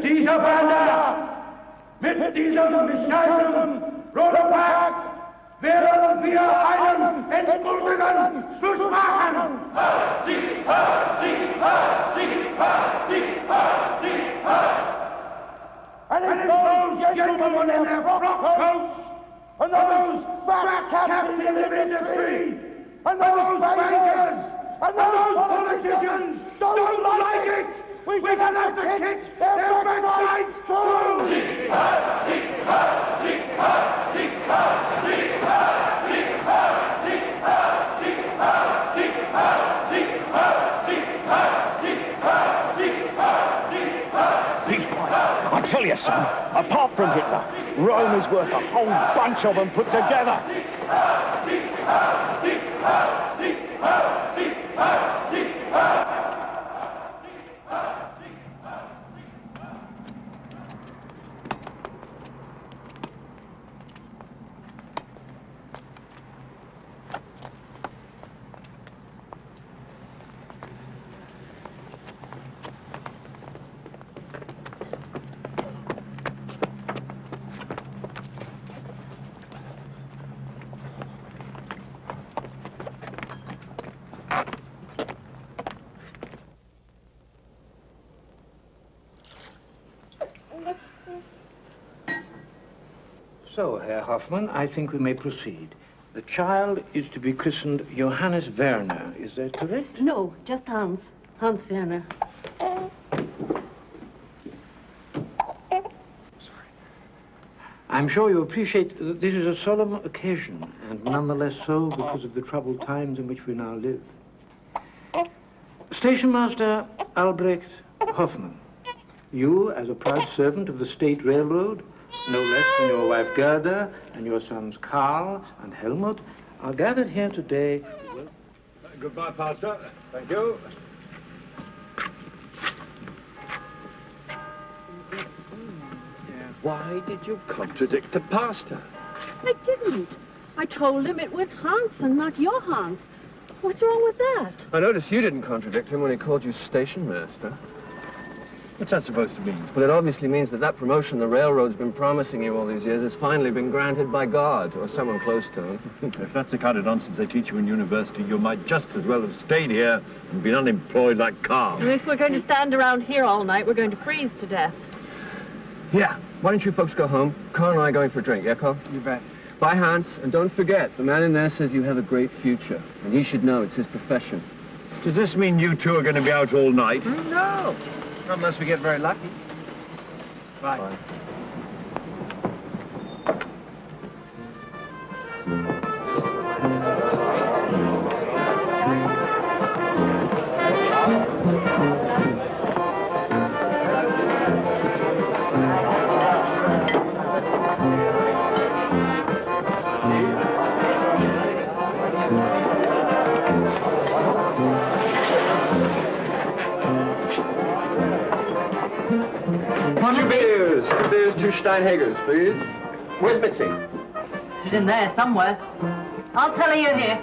dieser Bande, mit diesem bescheidenen Rolltag werden wir einen endgültigen Schluss machen. And it's those gentlemen in their frock coats, and those fat cats in the industry, and those bankers, and those politicians don't like it. We can have to kick their backsides too. I tell you, son, apart from Hitler, Rome is worth a whole bunch of them put together. So, Herr Hoffmann, I think we may proceed. The child is to be christened Johannes Werner. Is that correct? No, just Hans. Hans Werner. Sorry. I'm sure you appreciate that this is a solemn occasion, and nonetheless so because of the troubled times in which we now live. Station Master Albrecht Hoffmann, you, as a proud servant of the State Railroad, no less than your wife Gerda and your sons Karl and Helmut, are gathered here today. Goodbye, Pastor. Thank you. Why did you contradict the pastor? I didn't. I told him it was Hans and not your Hans. What's wrong with that? I noticed you didn't contradict him when he called you station master. What's that supposed to mean? Well, it obviously means that that promotion the railroad's been promising you all these years has finally been granted by God, or someone close to him. If that's the kind of nonsense they teach you in university, you might just as well have stayed here and been unemployed like Carl. If we're going to stand around here all night, we're going to freeze to death. Yeah. Why don't you folks go home? Carl and I are going for a drink, yeah, Carl? You bet. Bye, Hans, and don't forget, the man in there says you have a great future, and he should know it's his profession. Does this mean you two are going to be out all night? No. Not unless we get very lucky. Bye. Bye. Two beers, two Steinhagers, please. Where's Mitzi? She's in there somewhere. I'll tell her you're here.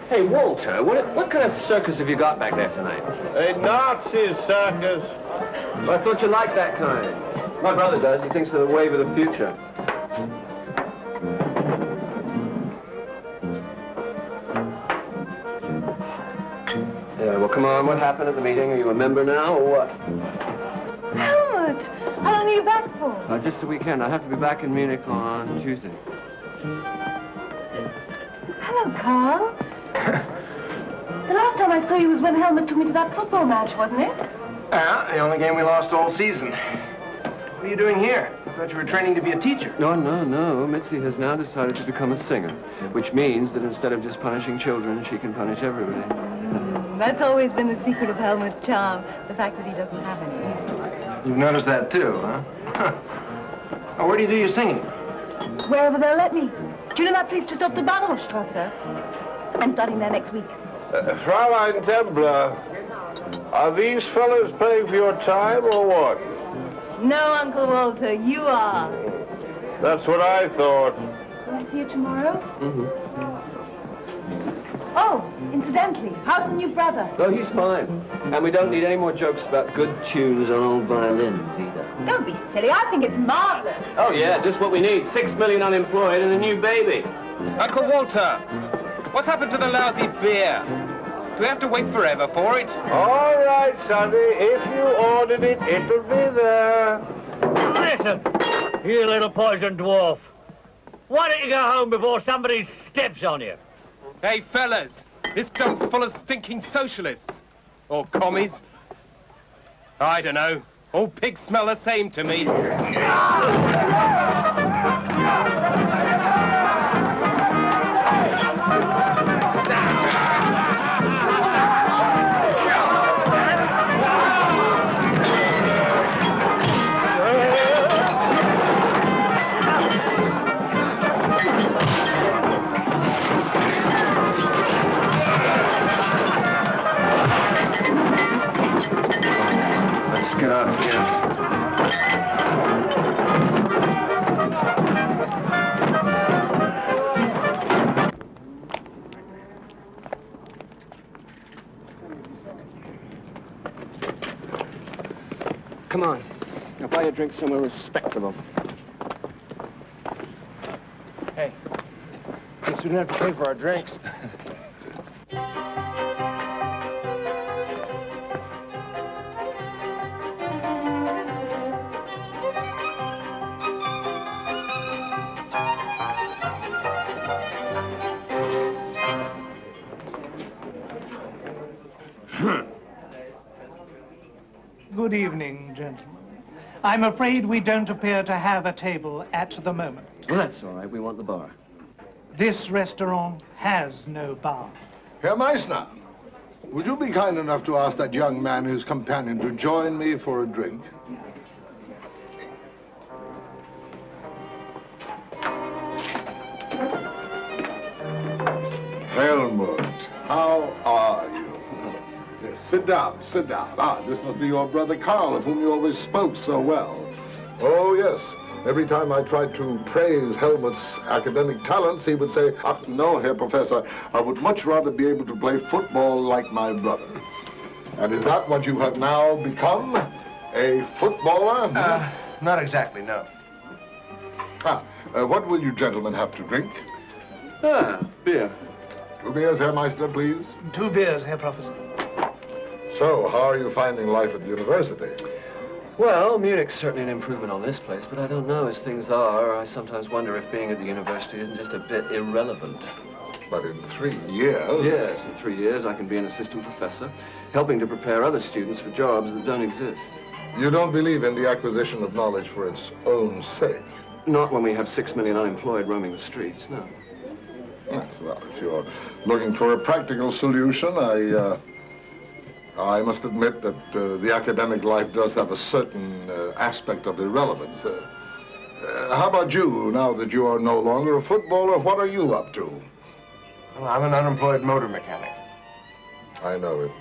Hey, Walter, what kind of circus have you got back there tonight? A Nazi circus. Well, I thought you liked that kind. My brother does. He thinks they're the wave of the future. Yeah, well, come on. What happened at the meeting? Are you a member now, or what? Helmut! How long are you back for? Just the weekend. I have to be back in Munich on Tuesday. Hello, Carl. The last time I saw you was when Helmut took me to that football match, wasn't it? Yeah, the only game we lost all season. What are you doing here? I thought you were training to be a teacher. No. Mitzi has now decided to become a singer, which means that instead of just punishing children, she can punish everybody. That's always been the secret of Helmut's charm, the fact that he doesn't have any. You've noticed that too, huh? Oh, where do you do your singing? Wherever they'll let me. Do you know that place just up the Bahnhofstrasse? I'm starting there next week. Fräulein Templer, are these fellows paying for your time or what? No, Uncle Walter, you are. That's what I thought. Will I see you tomorrow? Mm-hmm. Oh, Oh, incidentally, how's the new brother? Oh, he's fine. And we don't need any more jokes about good tunes on old violins, either. Don't be silly. I think it's marvelous. Oh, yeah, just what we need. 6 million unemployed and a new baby. Uncle Walter, what's happened to the lousy beer? Do we have to wait forever for it? All right, Sonny. If you ordered it, it'll be there. Listen, you little poison dwarf. Why don't you go home before somebody steps on you? Hey, fellas, this dump's full of stinking socialists. Or commies. I don't know. All pigs smell the same to me. Let's get out of here. Come on. I'll buy you a drink somewhere respectable. Hey, guess we don't have to pay for our drinks. Good evening, gentlemen. I'm afraid we don't appear to have a table at the moment. Well, that's all right. We want the bar. This restaurant has no bar. Herr Meissner, would you be kind enough to ask that young man and his companion to join me for a drink? Helmut, how are you? Yes, sit down, sit down. Ah, this must be your brother Carl, of whom you always spoke so well. Oh, yes. Every time I tried to praise Helmut's academic talents, he would say, "Ah, no, Herr Professor, I would much rather be able to play football like my brother." And is that what you have now become? A footballer? Not exactly, no. What will you gentlemen have to drink? Beer. 2 beers, Herr Meister, please. 2 beers, Herr Professor. So, how are you finding life at the university? Well, Munich's certainly an improvement on this place, but I don't know. As things are, I sometimes wonder if being at the university isn't just a bit irrelevant. But in 3 years... Yes, in 3 years I can be an assistant professor, helping to prepare other students for jobs that don't exist. You don't believe in the acquisition of knowledge for its own sake? Not when we have 6 million unemployed roaming the streets, no. Yes, well, if you're looking for a practical solution, I must admit that the academic life does have a certain aspect of irrelevance. How about you, now that you are no longer a footballer? What are you up to? Well, I'm an unemployed motor mechanic. I know it.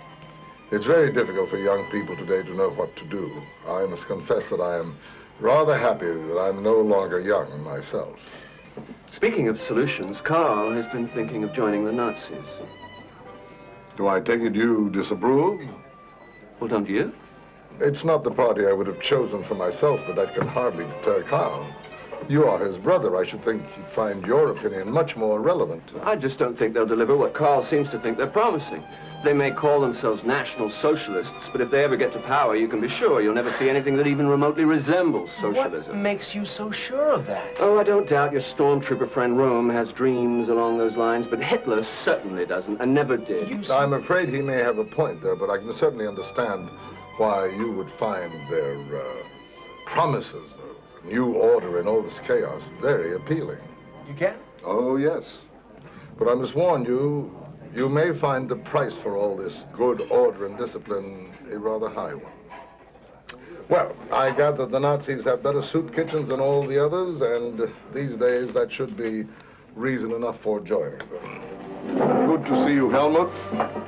It's very difficult for young people today to know what to do. I must confess that I am rather happy that I'm no longer young myself. Speaking of solutions, Carl has been thinking of joining the Nazis. Do I take it you disapprove? Well, don't you? It's not the party I would have chosen for myself, but that can hardly deter Carl. You are his brother. I should think he'd find your opinion much more relevant. I just don't think they'll deliver what Carl seems to think they're promising. They may call themselves National Socialists, but if they ever get to power, you can be sure you'll never see anything that even remotely resembles socialism. What makes you so sure of that? Oh, I don't doubt your stormtrooper friend Rome has dreams along those lines, but Hitler certainly doesn't, and never did. I'm afraid he may have a point there, but I can certainly understand why you would find their promises, the new order in all this chaos, very appealing. You can? Oh, yes. But I must warn you, you may find the price for all this good order and discipline a rather high one. Well, I gather the Nazis have better soup kitchens than all the others, and these days that should be reason enough for joining them. Good to see you, Helmut.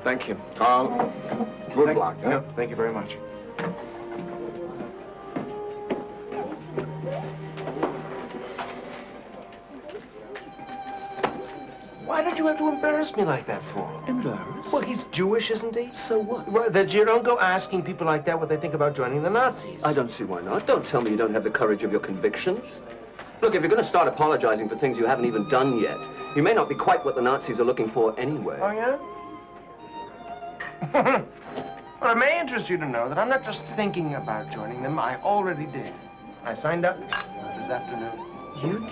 Thank you. Carl, good luck. No, thank you very much. Why Why did you have to embarrass me like that for? Embarrassed? Well, he's Jewish, isn't he? So what? Well, that you don't go asking people like that what they think about joining the Nazis. I don't see why not. Don't tell me you don't have the courage of your convictions. Look, if you're going to start apologizing for things you haven't even done yet, you may not be quite what the Nazis are looking for anyway. Oh, yeah? Well, it may interest you to know that I'm not just thinking about joining them. I already did. I signed up this afternoon. You did?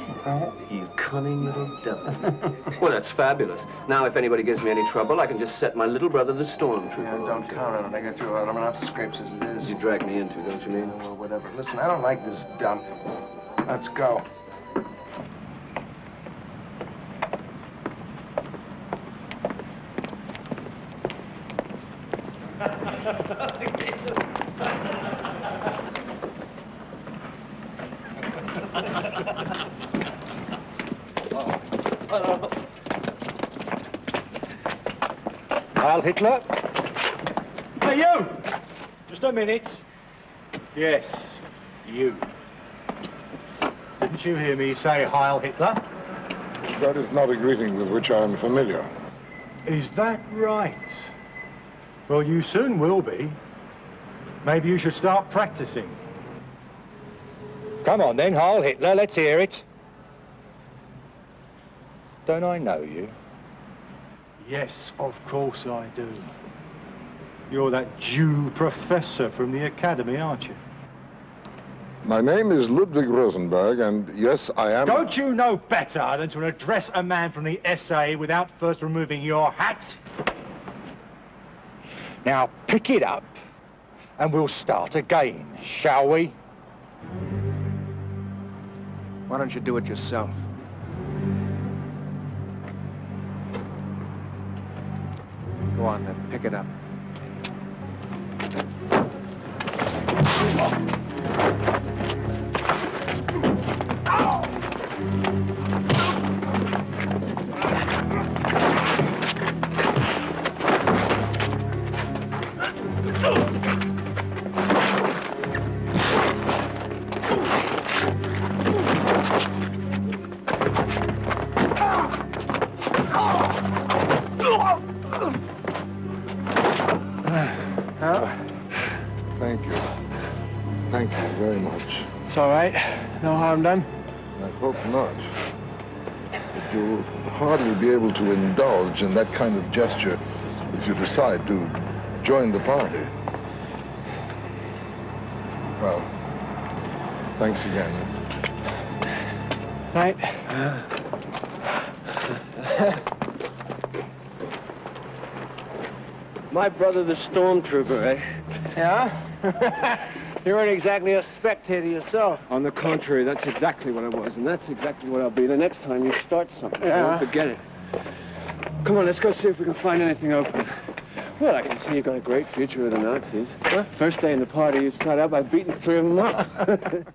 You cunning little devil. Well, that's fabulous. Now, if anybody gives me any trouble, I can just set my little brother, the stormtrooper. Yeah, don't count on it. I got too hard. I'm enough scrapes as it is. You drag me into, don't you mean? Well, whatever. Listen, I don't like this dump. Let's go. Heil Hitler? Hey, you! Just a minute. Yes, you. Didn't you hear me say Heil Hitler? That is not a greeting with which I am familiar. Is that right? Well, you soon will be. Maybe you should start practicing. Come on then, Heil Hitler, let's hear it. Don't I know you? Yes, of course I do. You're that Jew professor from the academy, aren't you? My name is Ludwig Rosenberg, and yes, I am... Don't you know better than to address a man from the SA without first removing your hat? Now, pick it up, and we'll start again, shall we? Why don't you do it yourself? Go on, then. Pick it up. Thank you. Thank you very much. It's all right. No harm done. I hope not. But you'll hardly be able to indulge in that kind of gesture if you decide to join the party. Well, thanks again. Right. My brother, the stormtrooper, eh? Yeah? You weren't exactly a spectator yourself. On the contrary, that's exactly what I was, and that's exactly what I'll be the next time you start something. Yeah. Don't forget it. Come on, let's go see if we can find anything open. Well, I can see you got a great future with the Nazis. Huh? First day in the party, you start out by beating 3 of them up.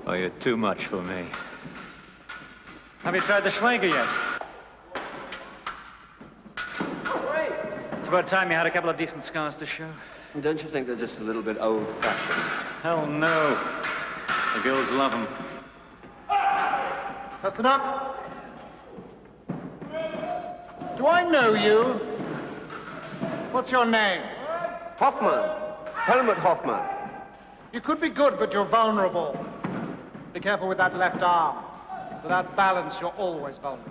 Oh, you're too much for me. Have you tried the Schwenker yet? It's about time you had a couple of decent scars to show. Don't you think they're just a little bit old-fashioned? Hell no. The girls love them. That's enough. Do I know you? What's your name? Hoffman. Helmut Hoffman. You could be good, but you're vulnerable. Be careful with that left arm. Without balance, you're always vulnerable.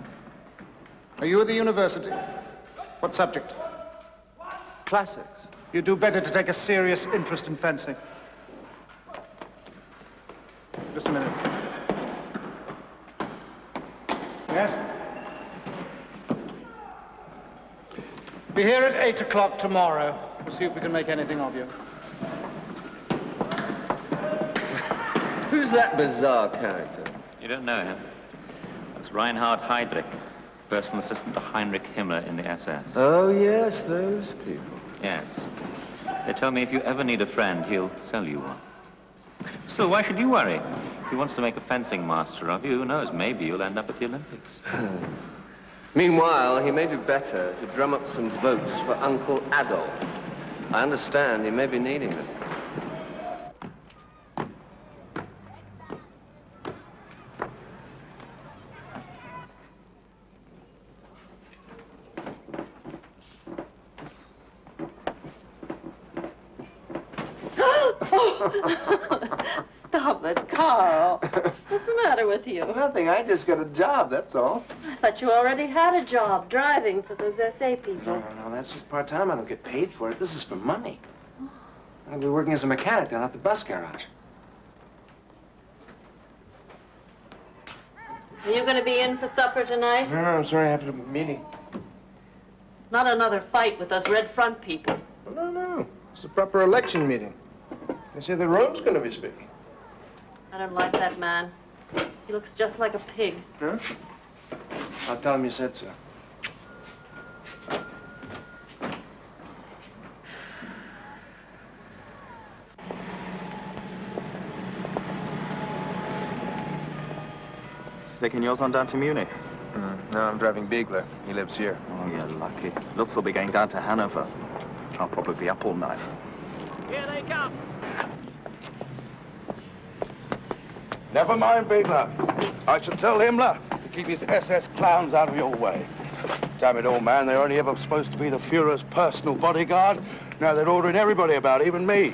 Are you at the university? What subject? Classics. You do better to take a serious interest in fencing. Just a minute. Yes? Be here at 8 o'clock tomorrow. We'll see if we can make anything of you. Who's that bizarre character? You don't know him? That's Reinhard Heydrich, personal assistant to Heinrich Himmler in the SS. Oh, yes, those people. Yes. They tell me if you ever need a friend, he'll sell you one. Still, why should you worry? If he wants to make a fencing master of you, who knows, maybe you'll end up at the Olympics. Meanwhile, he may do better to drum up some votes for Uncle Adolf. I understand he may be needing them. Stop it, Carl. What's the matter with you? Nothing. I just got a job, that's all. I thought you already had a job driving for those SA people. No, that's just part-time. I don't get paid for it. This is for money. I'll be working as a mechanic down at the bus garage. Are you going to be in for supper tonight? No, I'm sorry. I have to do a meeting. Not another fight with those Red Front people. No. It's a proper election meeting. They say the room's going to be speaking. I don't like that man. He looks just like a pig. Huh? I'll tell him you said so. Taking yours on down to Munich? No, I'm driving Biegler. He lives here. Oh, you're lucky. Lutz will be going down to Hanover. I'll probably be up all night. Here they come. Never mind, Biegler. I shall tell Himmler to keep his SS clowns out of your way. Damn it all, man. They're only ever supposed to be the Fuhrer's personal bodyguard. Now they're ordering everybody about, even me.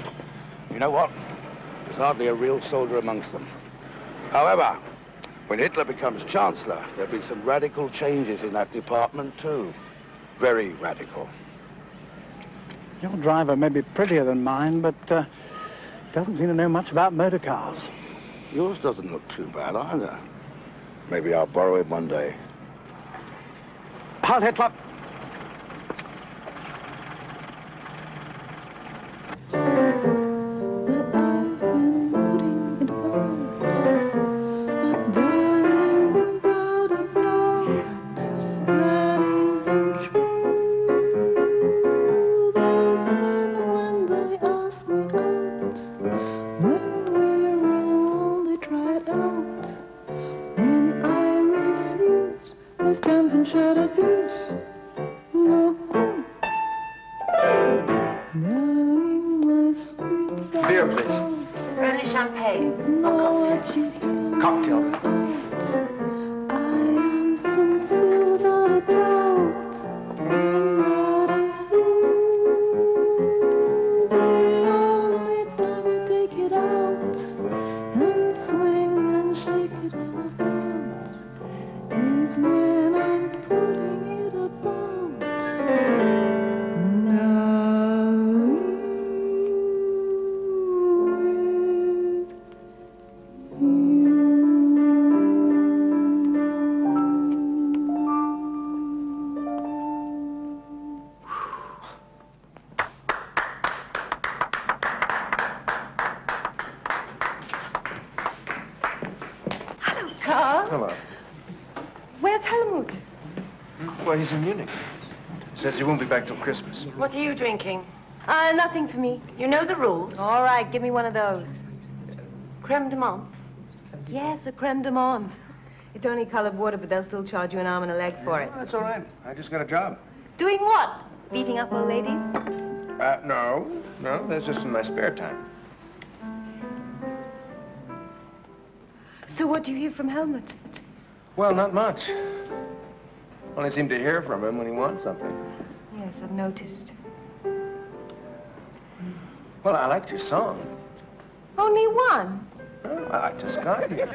You know what? There's hardly a real soldier amongst them. However, when Hitler becomes Chancellor, there'll be some radical changes in that department, too. Very radical. Your driver may be prettier than mine, but doesn't seem to know much about motor cars. Yours doesn't look too bad either. Maybe I'll borrow it one day. Heil Hitler! Beer, please. Only champagne. Or cocktail. Cocktail. Carl? Hello. Where's Helmut? Well, he's in Munich. Says he won't be back till Christmas. What are you drinking? Nothing for me. You know the rules. All right, give me one of those. Creme de menthe? Yes, a creme de menthe. It's only colored water, but they'll still charge you an arm and a leg for it. Oh, that's all right. I just got a job. Doing what? Beating up old ladies? No. No, that's just in my spare time. So what do you hear from Helmut? Well, not much. Only seem to hear from him when he wants something. Yes, I've noticed. Well, I liked your song. Only one? Oh, I just got it.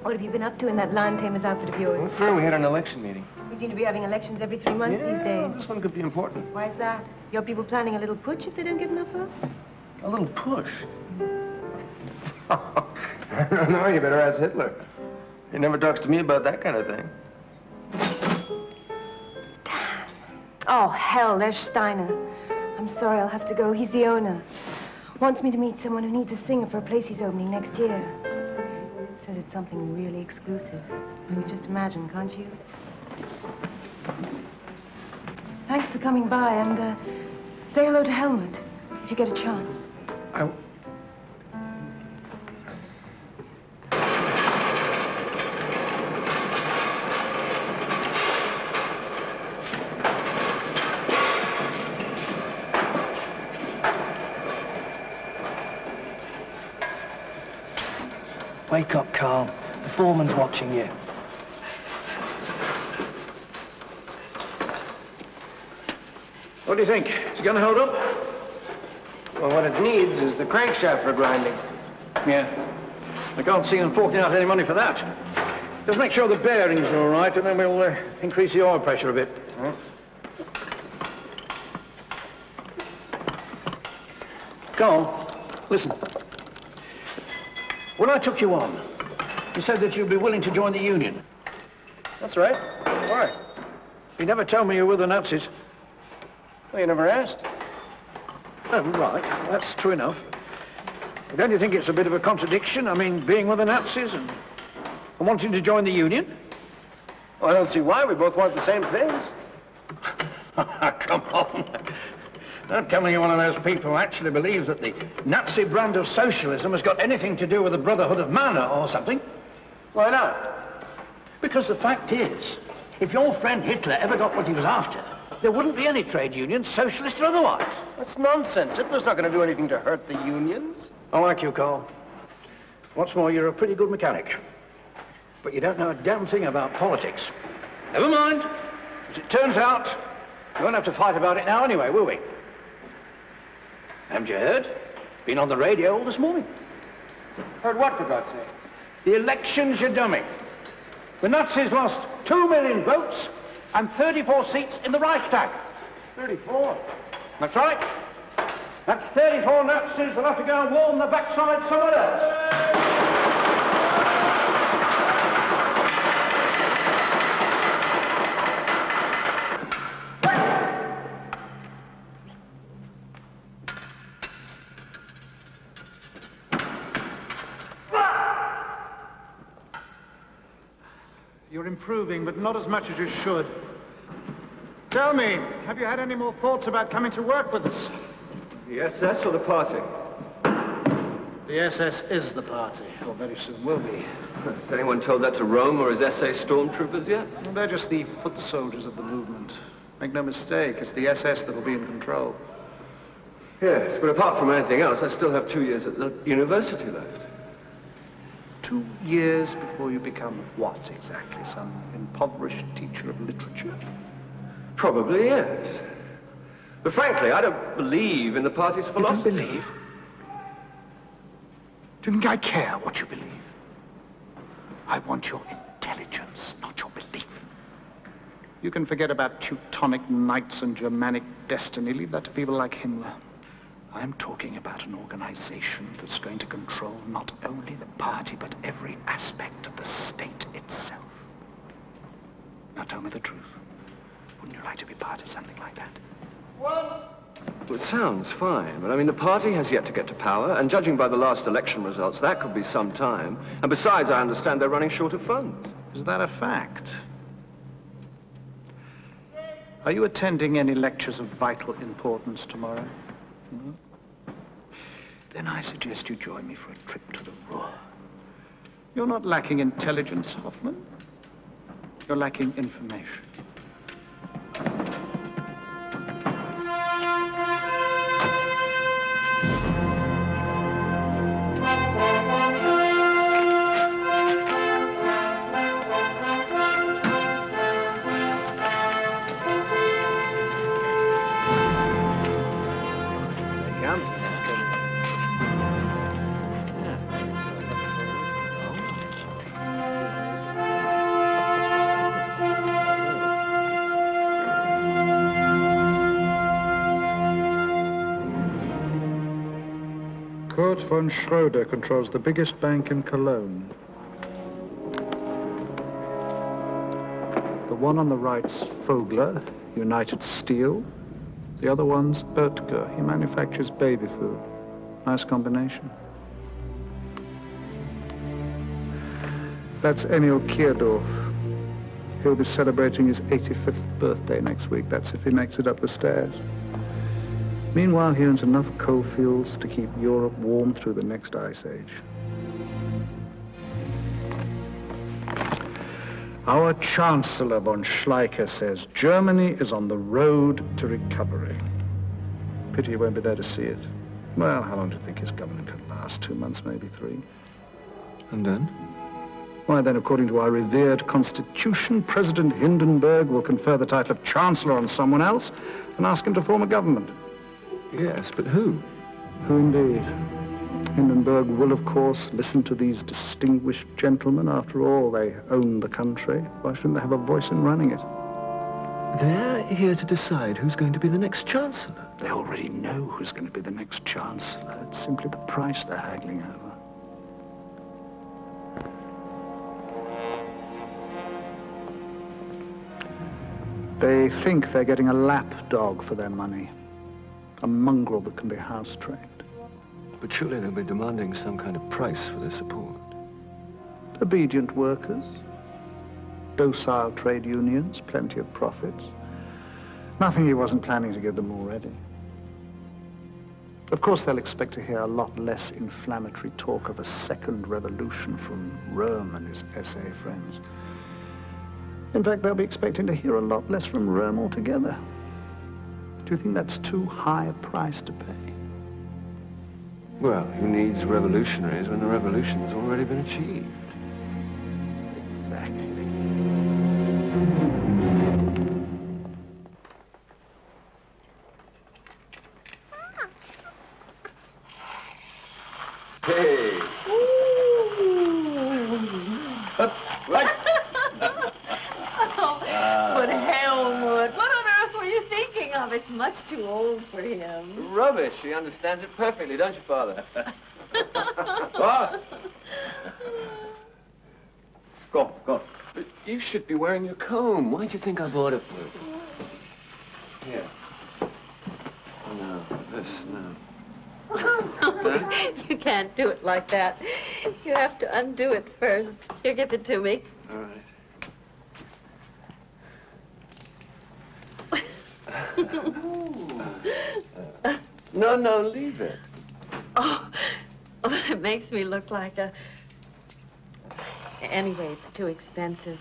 What have you been up to in that lion tamer's outfit of yours? Well, sure, we had an election meeting. We seem to be having elections every 3 months these days. This one could be important. Why is that? Your people planning a little putsch if they don't get enough votes? A little push. No, you better ask Hitler. He never talks to me about that kind of thing. Oh, hell, there's Steiner. I'm sorry, I'll have to go. He's the owner. Wants me to meet someone who needs a singer for a place he's opening next year. Says it's something really exclusive. You can just imagine, can't you? Thanks for coming by, and say hello to Helmut, if you get a chance. Wake up, Carl. The foreman's watching you. What do you think? Is it going to hold up? Well, what it needs is the crankshaft for grinding. Yeah. I can't see them forking out any money for that. Just make sure the bearings are all right, and then we'll increase the oil pressure a bit. Huh? Carl, listen. When I took you on, you said that you'd be willing to join the union. That's right. Why? You never told me you were with the Nazis. Well, you never asked. Oh, right. That's true enough. But don't you think it's a bit of a contradiction? I mean, being with the Nazis and wanting to join the union? Well, I don't see why. We both want the same things. Come on. Don't tell me you're one of those people who actually believes that the Nazi brand of socialism has got anything to do with the Brotherhood of Man or something. Why not? Because the fact is, if your friend Hitler ever got what he was after, there wouldn't be any trade unions, socialist or otherwise. That's nonsense. Hitler's not going to do anything to hurt the unions. I like you, Carl. What's more, you're a pretty good mechanic. But you don't know a damn thing about politics. Never mind. As it turns out, we won't have to fight about it now anyway, will we? Haven't you heard? Been on the radio all this morning. Heard what, for God's sake? The elections, you dummy. The Nazis lost 2 million votes and 34 seats in the Reichstag. 34? That's right. That's 34 Nazis that'll have to go and warm the backside somewhere else. You're improving, but not as much as you should. Tell me, have you had any more thoughts about coming to work with us? The SS or the party? The SS is the party, or very soon will be. Has anyone told that to Rome or his SA stormtroopers yet? Well, they're just the foot soldiers of the movement. Make no mistake, it's the SS that'll be in control. Yes, but apart from anything else, I still have 2 years at the university left. 2 years before you become what exactly? Some impoverished teacher of literature? Probably, yes. But frankly, I don't believe in the party's philosophy. You don't believe? Do you think I care what you believe? I want your intelligence, not your belief. You can forget about Teutonic knights and Germanic destiny. Leave that to people like Himmler. I'm talking about an organization that's going to control not only the party, but every aspect of the state itself. Now tell me the truth. Wouldn't you like to be part of something like that? Well, it sounds fine, but I mean, the party has yet to get to power, and judging by the last election results, that could be some time. And besides, I understand they're running short of funds. Is that a fact? Are you attending any lectures of vital importance tomorrow? No? Then I suggest you join me for a trip to the Ruhr. You're not lacking intelligence, Hoffman. You're lacking information. Kurt von Schroeder controls the biggest bank in Cologne. The one on the right's Vogler, United Steel. The other one's Oetker. He manufactures baby food. Nice combination. That's Emil Kierdorf. He'll be celebrating his 85th birthday next week. That's if he makes it up the stairs. Meanwhile, he owns enough coal fields to keep Europe warm through the next ice age. Our Chancellor von Schleicher says Germany is on the road to recovery. Pity he won't be there to see it. Well, how long do you think his government could last? 2 months, maybe 3. And then? Why, then, according to our revered Constitution, President Hindenburg will confer the title of Chancellor on someone else and ask him to form a government. Yes, but who? Who indeed? Hindenburg will, of course, listen to these distinguished gentlemen. After all, they own the country. Why shouldn't they have a voice in running it? They're here to decide who's going to be the next Chancellor. They already know who's going to be the next Chancellor. It's simply the price they're haggling over. They think they're getting a lapdog for their money. A mongrel that can be house-trained. But surely they'll be demanding some kind of price for their support. Obedient workers, docile trade unions, plenty of profits. Nothing he wasn't planning to give them already. Of course, they'll expect to hear a lot less inflammatory talk of a second revolution from Röhm and his SA friends. In fact, they'll be expecting to hear a lot less from Röhm altogether. Do you think that's too high a price to pay? Well, who needs revolutionaries when the revolution's already been achieved? Exactly. Hey! Right. But Helmut, what on earth were you thinking of? It's much too old for him. Rubbish. He understands it perfectly, don't you, Father? What? Go. But you should be wearing your comb. Why do you think I bought it for you? Here. No, this, no. You can't do it like that. You have to undo it first. Here, give it to me. All right. No, leave it. Oh, it makes me look like a... Anyway, it's too expensive.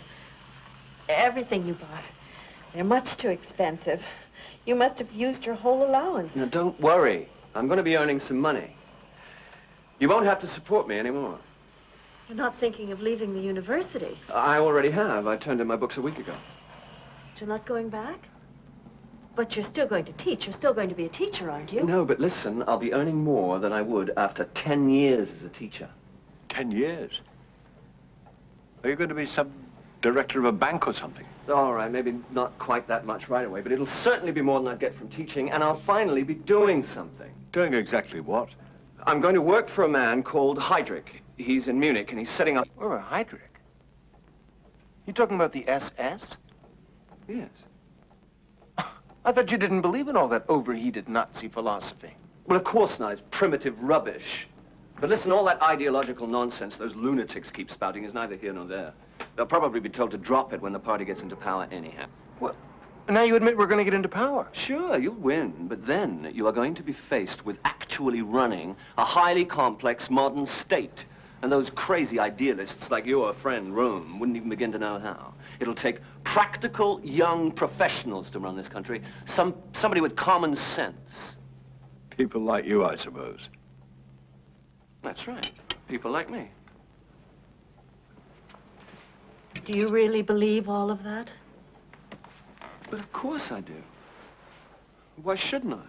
Everything you bought. They're much too expensive. You must have used your whole allowance. Now, don't worry. I'm going to be earning some money. You won't have to support me anymore. You're not thinking of leaving the university. I already have. I turned in my books a week ago. You're not going back? But you're still going to teach. You're still going to be a teacher, aren't you? No, but listen, I'll be earning more than I would after 10 years as a teacher. 10 years? Are you going to be some director of a bank or something? All right, maybe not quite that much right away, but it'll certainly be more than I'd get from teaching, and I'll finally be doing something. Doing exactly what? I'm going to work for a man called Heydrich. He's in Munich, and he's setting up... Oh, Heydrich? You talking about the SS? Yes. I thought you didn't believe in all that overheated Nazi philosophy. Well, of course not. It's primitive rubbish. But listen, all that ideological nonsense those lunatics keep spouting is neither here nor there. They'll probably be told to drop it when the party gets into power anyhow. What? Now you admit we're going to get into power? Sure, you'll win, but then you are going to be faced with actually running a highly complex modern state. And those crazy idealists like your friend Röhm wouldn't even begin to know how. It'll take practical young professionals to run this country. Somebody with common sense. People like you, I suppose. That's right. People like me. Do you really believe all of that? But of course I do. Why shouldn't I?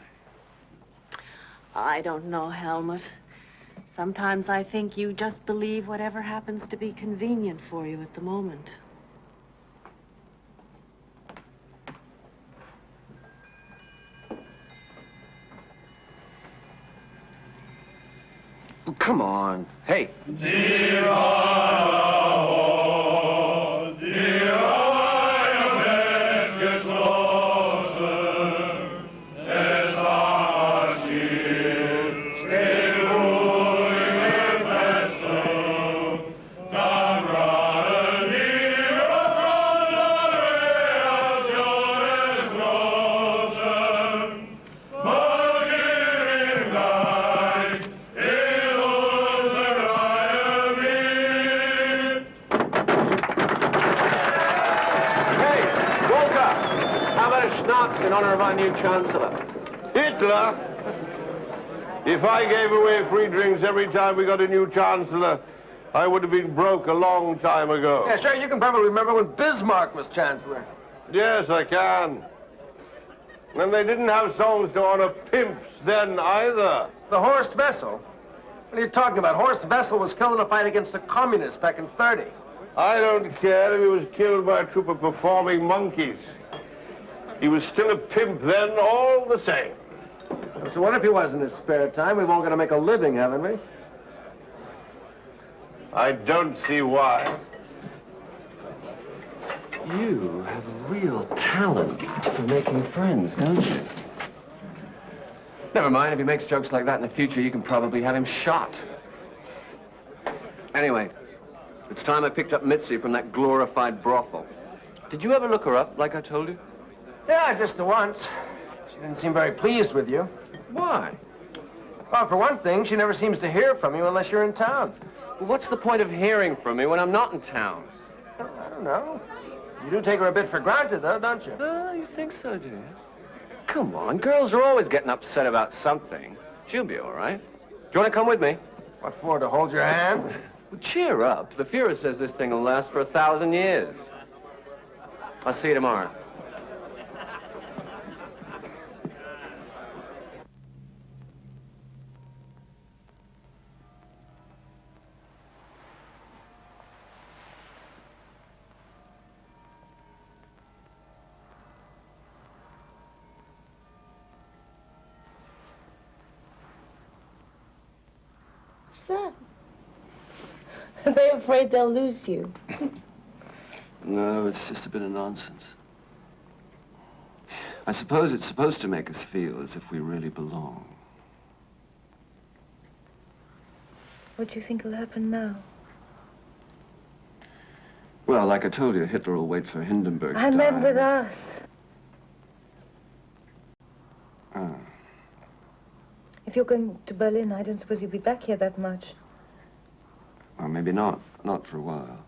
I don't know, Helmut. Sometimes I think you just believe whatever happens to be convenient for you at the moment. Well, come on. Hey. honor of our new chancellor. Hitler? If I gave away free drinks every time we got a new chancellor, I would have been broke a long time ago. Yeah, sure, you can probably remember when Bismarck was chancellor. Yes, I can. And they didn't have songs to honor pimps then either. The Horst Wessel? What are you talking about? Horst Wessel was killed in a fight against the communists back in '30. I don't care if he was killed by a troop of performing monkeys. He was still a pimp then, all the same. So what if he was in his spare time? We've all got to make a living, haven't we? I don't see why. You have a real talent for making friends, don't you? Never mind, if he makes jokes like that in the future, you can probably have him shot. Anyway, it's time I picked up Mitzi from that glorified brothel. Did you ever look her up, like I told you? Yeah, just the once. She didn't seem very pleased with you. Why? Well, for one thing, she never seems to hear from you unless you're in town. Well, what's the point of hearing from me when I'm not in town? I don't know. You do take her a bit for granted, though, don't you? Oh, you think so, do you? Come on, girls are always getting upset about something. She'll be all right. Do you want to come with me? What for, to hold your hand? Well, cheer up. The Fuhrer says this thing will last for 1,000 years. I'll see you tomorrow. What's that? They're afraid they'll lose you. No, it's just a bit of nonsense. I suppose it's supposed to make us feel as if we really belong. What do you think will happen now? Well, like I told you, Hitler will wait for Hindenburg to I meant die. with us. Oh. If you're going to Berlin, I don't suppose you'll be back here that much. Well, maybe not. Not for a while.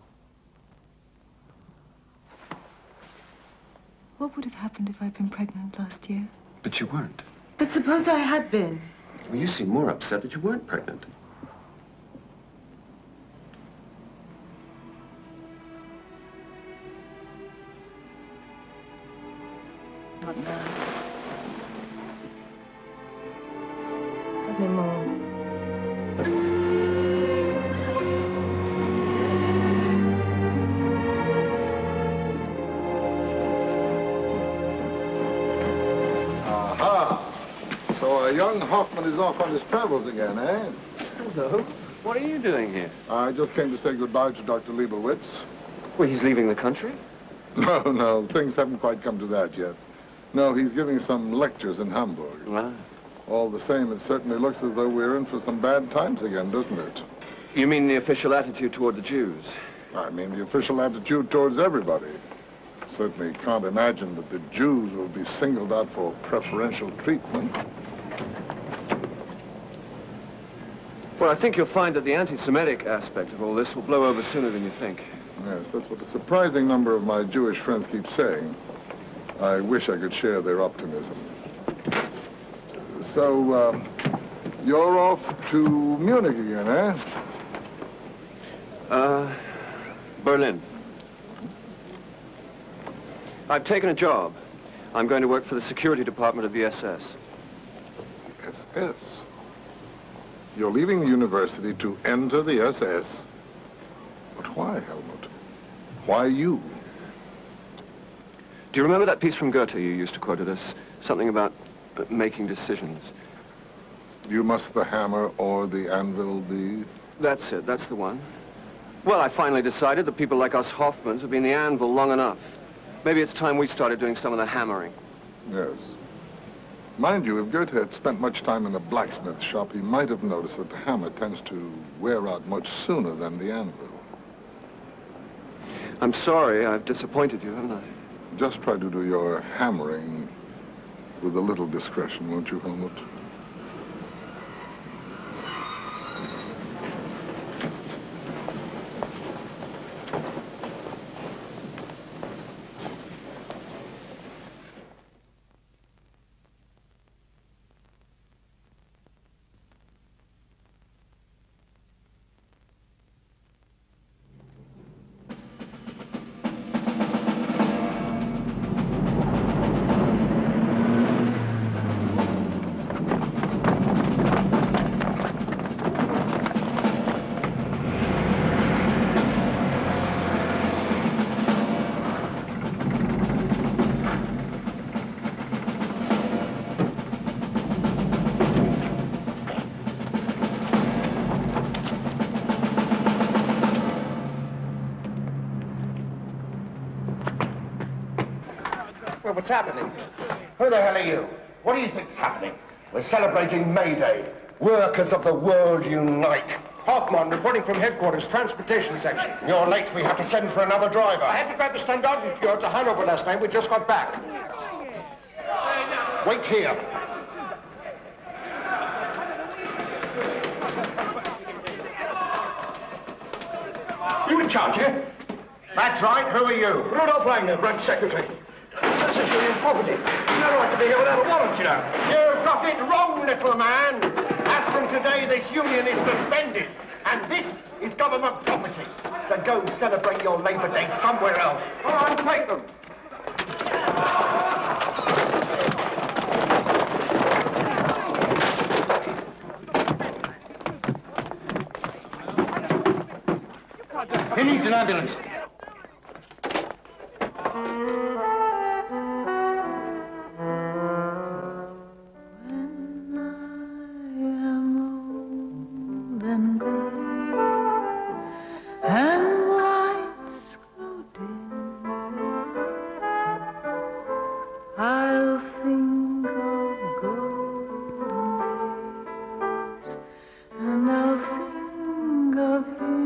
What would have happened if I'd been pregnant last year? But you weren't. But suppose I had been. Well, you seem more upset that you weren't pregnant. Not now. Not anymore. Aha! So young Hoffman is off on his travels again, eh? Hello. What are you doing here? I just came to say goodbye to Dr. Leibowitz. Well, he's leaving the country? No, things haven't quite come to that yet. No, he's giving some lectures in Hamburg. Ah. All the same, it certainly looks as though we're in for some bad times again, doesn't it? You mean the official attitude toward the Jews? I mean the official attitude towards everybody. Certainly can't imagine that the Jews will be singled out for preferential treatment. Well, I think you'll find that the anti-Semitic aspect of all this will blow over sooner than you think. Yes, that's what a surprising number of my Jewish friends keep saying. I wish I could share their optimism. So, you're off to Munich again, eh? Berlin. I've taken a job. I'm going to work for the security department of the SS. SS? You're leaving the university to enter the SS? But why, Helmut? Why you? Do you remember that piece from Goethe you used to quote at us? Something about making decisions. You must the hammer or the anvil be? That's it. That's the one. Well, I finally decided that people like us Hoffmans have been the anvil long enough. Maybe it's time we started doing some of the hammering. Yes. Mind you, if Goethe had spent much time in a blacksmith shop, he might have noticed that the hammer tends to wear out much sooner than the anvil. I'm sorry I've disappointed you, haven't I? Just try to do your hammering with a little discretion, won't you, Helmut? what's happening. Who the hell are you? What do you think's happening? We're celebrating May Day. Workers of the world unite. Hoffman, reporting from headquarters, transportation section. You're late. We have to send for another driver. I had to grab the Standartenfjord to Hanover last night. We just got back. Wait here. You in charge, eh? That's right. Who are you? Rudolph Wagner, branch secretary. This is union property. You're not right to be here without a warrant, you know. You've got it wrong, little man. As from today, this union is suspended. And this is government property. So go celebrate your Labour Day somewhere else. All right, take them. He needs an ambulance. I'll think of golden days, and I'll think of him.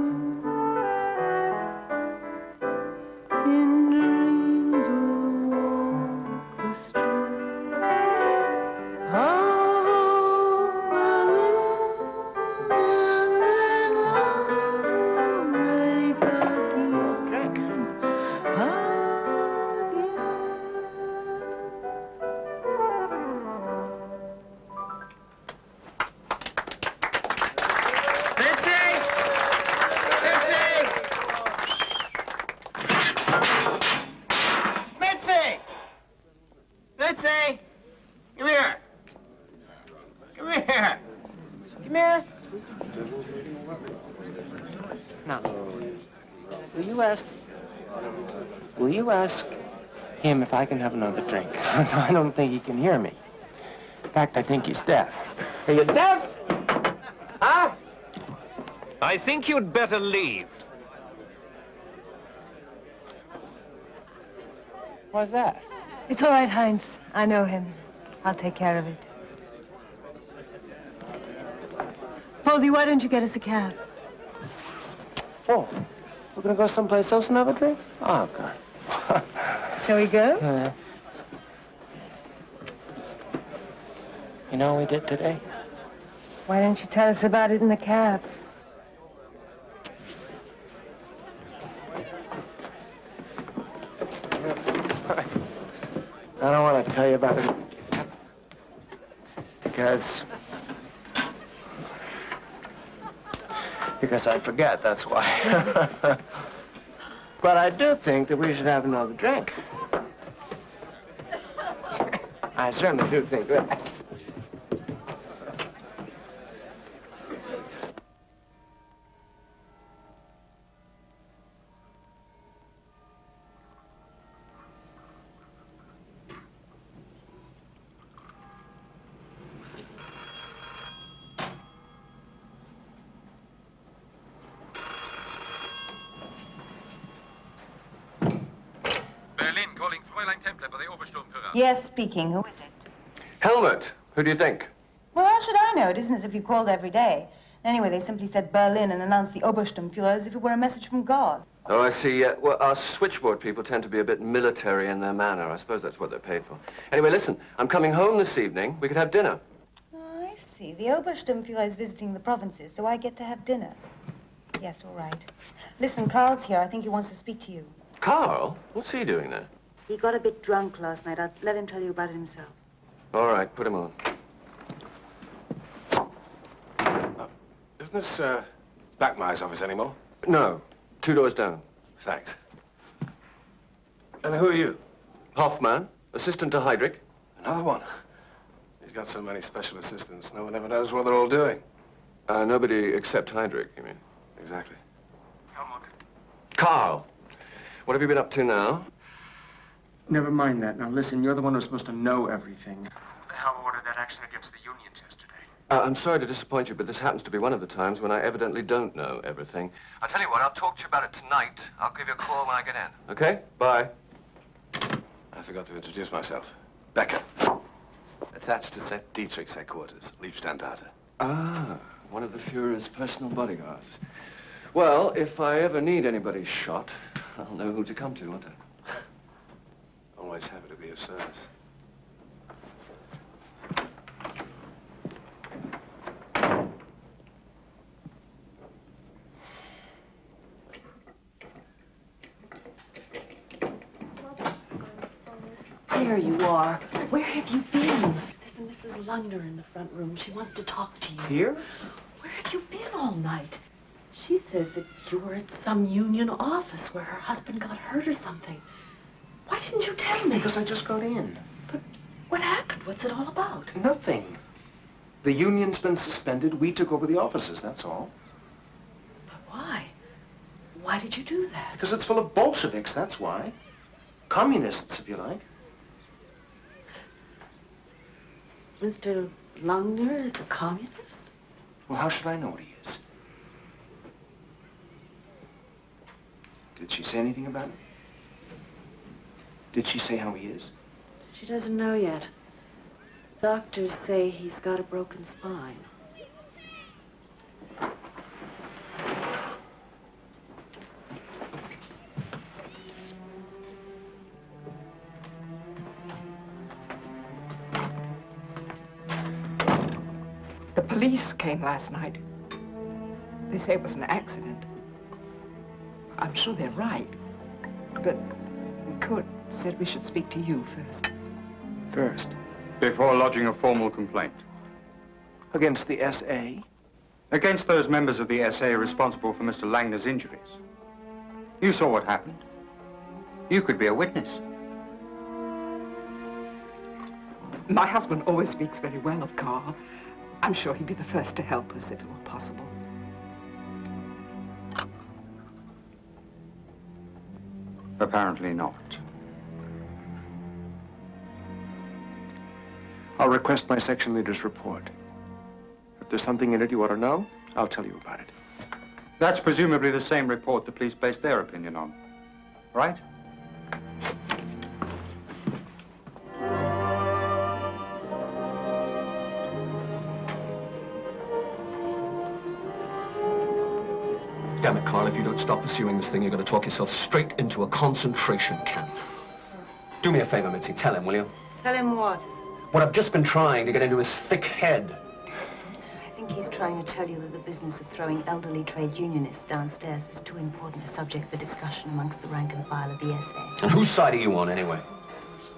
In dreams we'll walk the streets of Berlin, and then love will make us young again. Mitzi! Come here. Come here. Come here. Now, will you ask him if I can have another drink? I don't think he can hear me. In fact, I think he's deaf. Are you deaf? Huh? I think you'd better leave. Why's that? It's all right, Heinz. I know him. I'll take care of it. Poldy, why don't you get us a cab? Oh, we're gonna go someplace else and have a drink? Oh, God. Shall we go? You know what we did today? Why don't you tell us about it in the cab? I don't want to tell you about it because I forget, that's why. But I do think that we should have another drink. I certainly do think that. Berlin, calling Fräulein Templer for the Obersturmführer. Yes, speaking. Who is it? Helmut, who do you think? Well, how should I know? It isn't as if you called every day. Anyway, they simply said Berlin and announced the Obersturmführer as if it were a message from God. Oh, I see. Well, our switchboard people tend to be a bit military in their manner. I suppose that's what they're paid for. Anyway, listen, I'm coming home this evening. We could have dinner. Oh, I see. The Obersturmführer is visiting the provinces, so I get to have dinner. Yes, all right. Listen, Carl's here. I think he wants to speak to you. Carl? What's he doing there? He got a bit drunk last night. I'll let him tell you about it himself. All right, put him on. Isn't this, Backmeyer's office anymore? No, 2 doors down. Thanks. And who are you? Hoffman, assistant to Heydrich. Another one. He's got so many special assistants, no one ever knows what they're all doing. Nobody except Heydrich, you mean? Exactly. Carl, what have you been up to now? Never mind that. Now, listen, you're the one who's supposed to know everything. Who the hell ordered that action against the unions yesterday? I'm sorry to disappoint you, but this happens to be one of the times when I evidently don't know everything. I'll tell you what, I'll talk to you about it tonight. I'll give you a call when I get in. Okay? Bye. I forgot to introduce myself. Becker. Attached to St. Dietrich's headquarters, Liebstandarte. Ah, one of the Fuhrer's personal bodyguards. Well, if I ever need anybody shot, I'll know who to come to, won't I? Always happy to be of service. There you are. Where have you been? There's a Mrs. Lunder in the front room. She wants to talk to you. Here? Where have you been all night? She says that you were at some union office where her husband got hurt or something. Why didn't you tell me? Because I just got in. But what happened? What's it all about? Nothing. The union's been suspended. We took over the offices, that's all. But why? Why did you do that? Because it's full of Bolsheviks, that's why. Communists, if you like. Mr. Lunger is a communist? Well, how should I know what he is? Did she say anything about it? Did she say how he is? She doesn't know yet. Doctors say he's got a broken spine. The police came last night. They say it was an accident. I'm sure they're right. But Kurt said we should speak to you first. First? Before lodging a formal complaint. Against the SA? Against those members of the SA responsible for Mr. Langner's injuries. You saw what happened. You could be a witness. My husband always speaks very well of Carl. I'm sure he'd be the first to help us if it were possible. Apparently not. I'll request my section leader's report. If there's something in it you ought to know, I'll tell you about it. That's presumably the same report the police based their opinion on, right? Damn it, Carl, if you don't stop pursuing this thing, you're going to talk yourself straight into a concentration camp. Do me a favor, Mitzi. Tell him, will you? Tell him what? What I've just been trying to get into his thick head. I think he's trying to tell you that the business of throwing elderly trade unionists downstairs is too important a subject for discussion amongst the rank and file of the SA. And whose side are you on, anyway?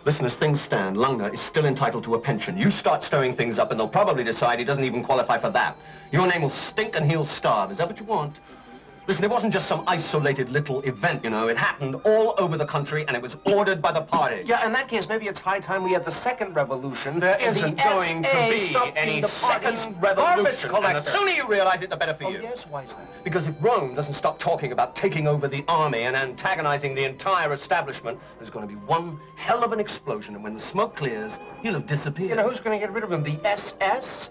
Listen, as things stand, Langner is still entitled to a pension. You start stirring things up, and they'll probably decide he doesn't even qualify for that. Your name will stink and he'll starve. Is that what you want? Listen, it wasn't just some isolated little event, you know. It happened all over the country, and it was ordered by the party. Yeah, in that case, maybe it's high time we had the second revolution. There isn't going to be any second revolution. And the sooner you realize it, the better for you. Oh, yes? Why is that? Because if Rome doesn't stop talking about taking over the army and antagonizing the entire establishment, there's going to be one hell of an explosion, and when the smoke clears, he'll have disappeared. You know who's going to get rid of him? The SS?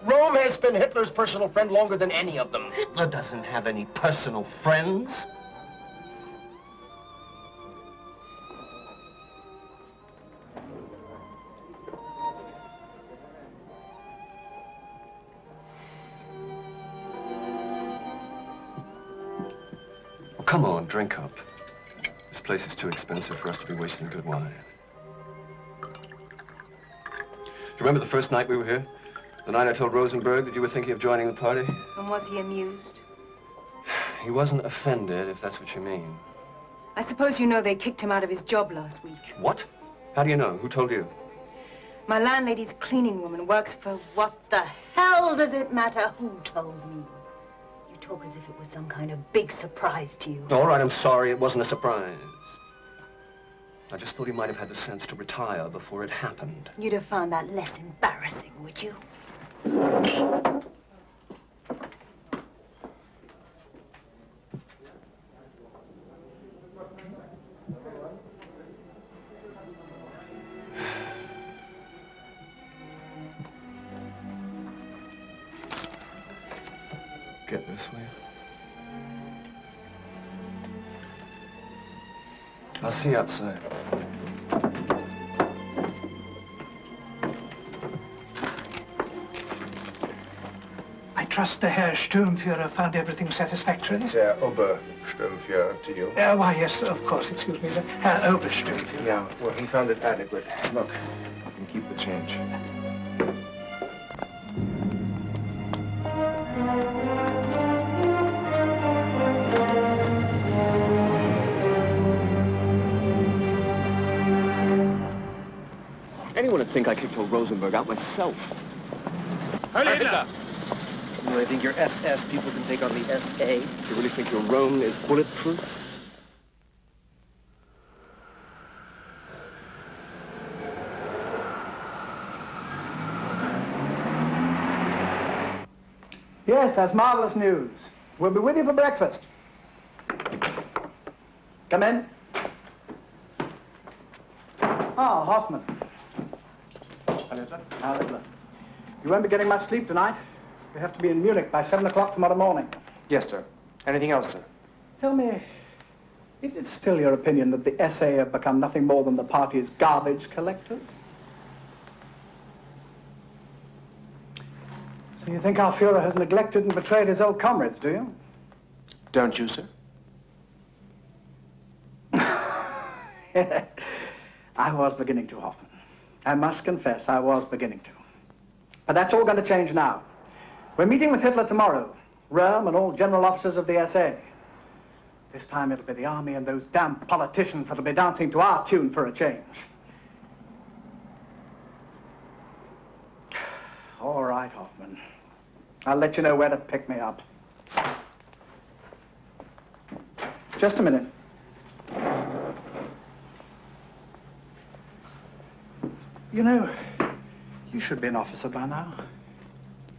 Rome has been Hitler's personal friend longer than any of them. Hitler doesn't have any personal friends. Well, come on, drink up. This place is too expensive for us to be wasting good wine. Do you remember the first night we were here? The night I told Rosenberg that you were thinking of joining the party? And was he amused? He wasn't offended, if that's what you mean. I suppose you know they kicked him out of his job last week. What? How do you know? Who told you? My landlady's cleaning woman works for what the hell does it matter who told me? You talk as if it was some kind of big surprise to you. All right, I'm sorry. It wasn't a surprise. I just thought he might have had the sense to retire before it happened. You'd have found that less embarrassing, would you? Get this way. I'll see you outside. I trust the Herr Sturmführer found everything satisfactory. It's Obersturmführer to you. Why, yes, of course, excuse me, the Herr Obersturmführer. Yeah, well, he found it adequate. Look, you can keep the change. Anyone would think I kicked old Rosenberg out myself. Hitler! You really think your SS people can take on the SA? You really think your Rome is bulletproof? Yes, that's marvelous news. We'll be with you for breakfast. Come in. Ah, Hoffman. Hello. You won't be getting much sleep tonight. You have to be in Munich by 7 o'clock tomorrow morning. Yes, sir. Anything else, sir? Tell me, is it still your opinion that the SA have become nothing more than the party's garbage collectors? So you think our Fuhrer has neglected and betrayed his old comrades, do you? Don't you, sir? I was beginning to, Hoffman. I must confess, I was beginning to. But that's all going to change now. We're meeting with Hitler tomorrow. Röhm and all general officers of the SA. This time it'll be the army and those damn politicians that'll be dancing to our tune for a change. All right, Hoffman. I'll let you know where to pick me up. Just a minute. You know, you should be an officer by now.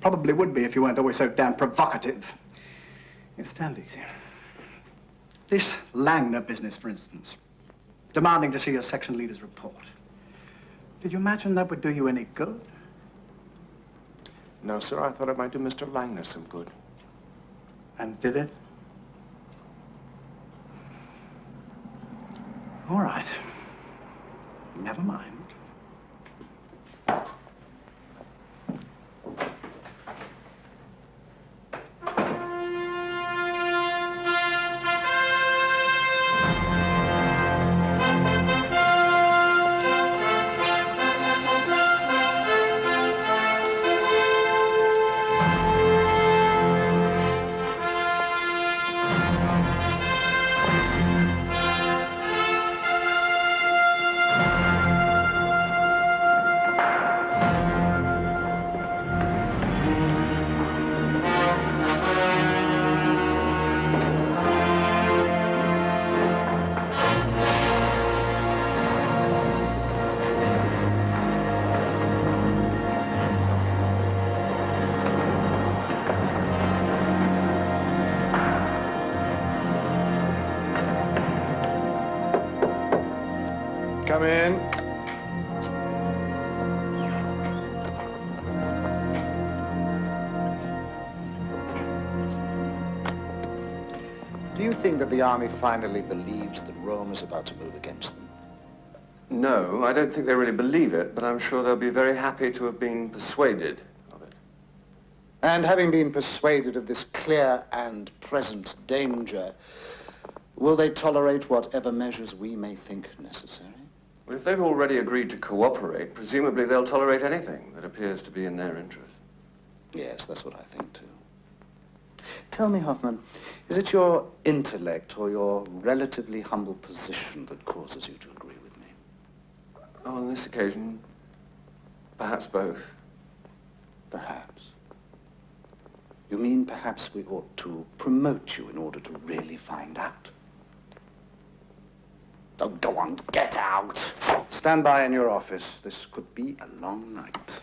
Probably would be if you weren't always so damn provocative. You stand easy. This Langner business, for instance. Demanding to see your section leader's report. Did you imagine that would do you any good? No, sir. I thought it might do Mr. Langner some good. And did it? All right. Never mind. Come in. Do you think that the army finally believes that Rome is about to move against them? No, I don't think they really believe it, but I'm sure they'll be very happy to have been persuaded of it. And having been persuaded of this clear and present danger, will they tolerate whatever measures we may think necessary? Well, if they've already agreed to cooperate, presumably they'll tolerate anything that appears to be in their interest. Yes, that's what I think, too. Tell me, Hoffman, is it your intellect or your relatively humble position that causes you to agree with me? Oh, on this occasion, perhaps both. Perhaps. You mean perhaps we ought to promote you in order to really find out? Oh, go on, get out. Stand by in your office. This could be a long night.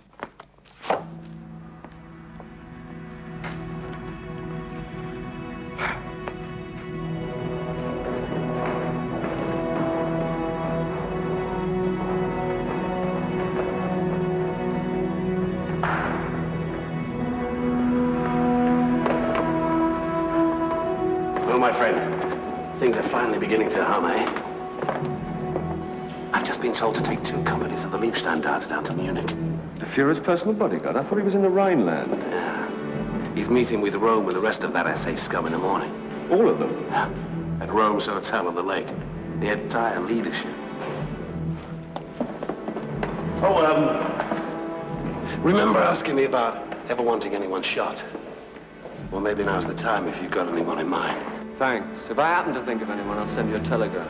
Well, my friend, things are finally beginning to hum, eh? I've just been told to take 2 companies of the Liebstandarte down to Munich. The Fuhrer's personal bodyguard? I thought he was in the Rhineland. Yeah. He's meeting with Rome and the rest of that SA scum in the morning. All of them? Yeah. At Rome's hotel on the lake. The entire leadership. Oh, remember asking me about ever wanting anyone shot? Well, maybe now's the time if you've got anyone in mind. Thanks. If I happen to think of anyone, I'll send you a telegram.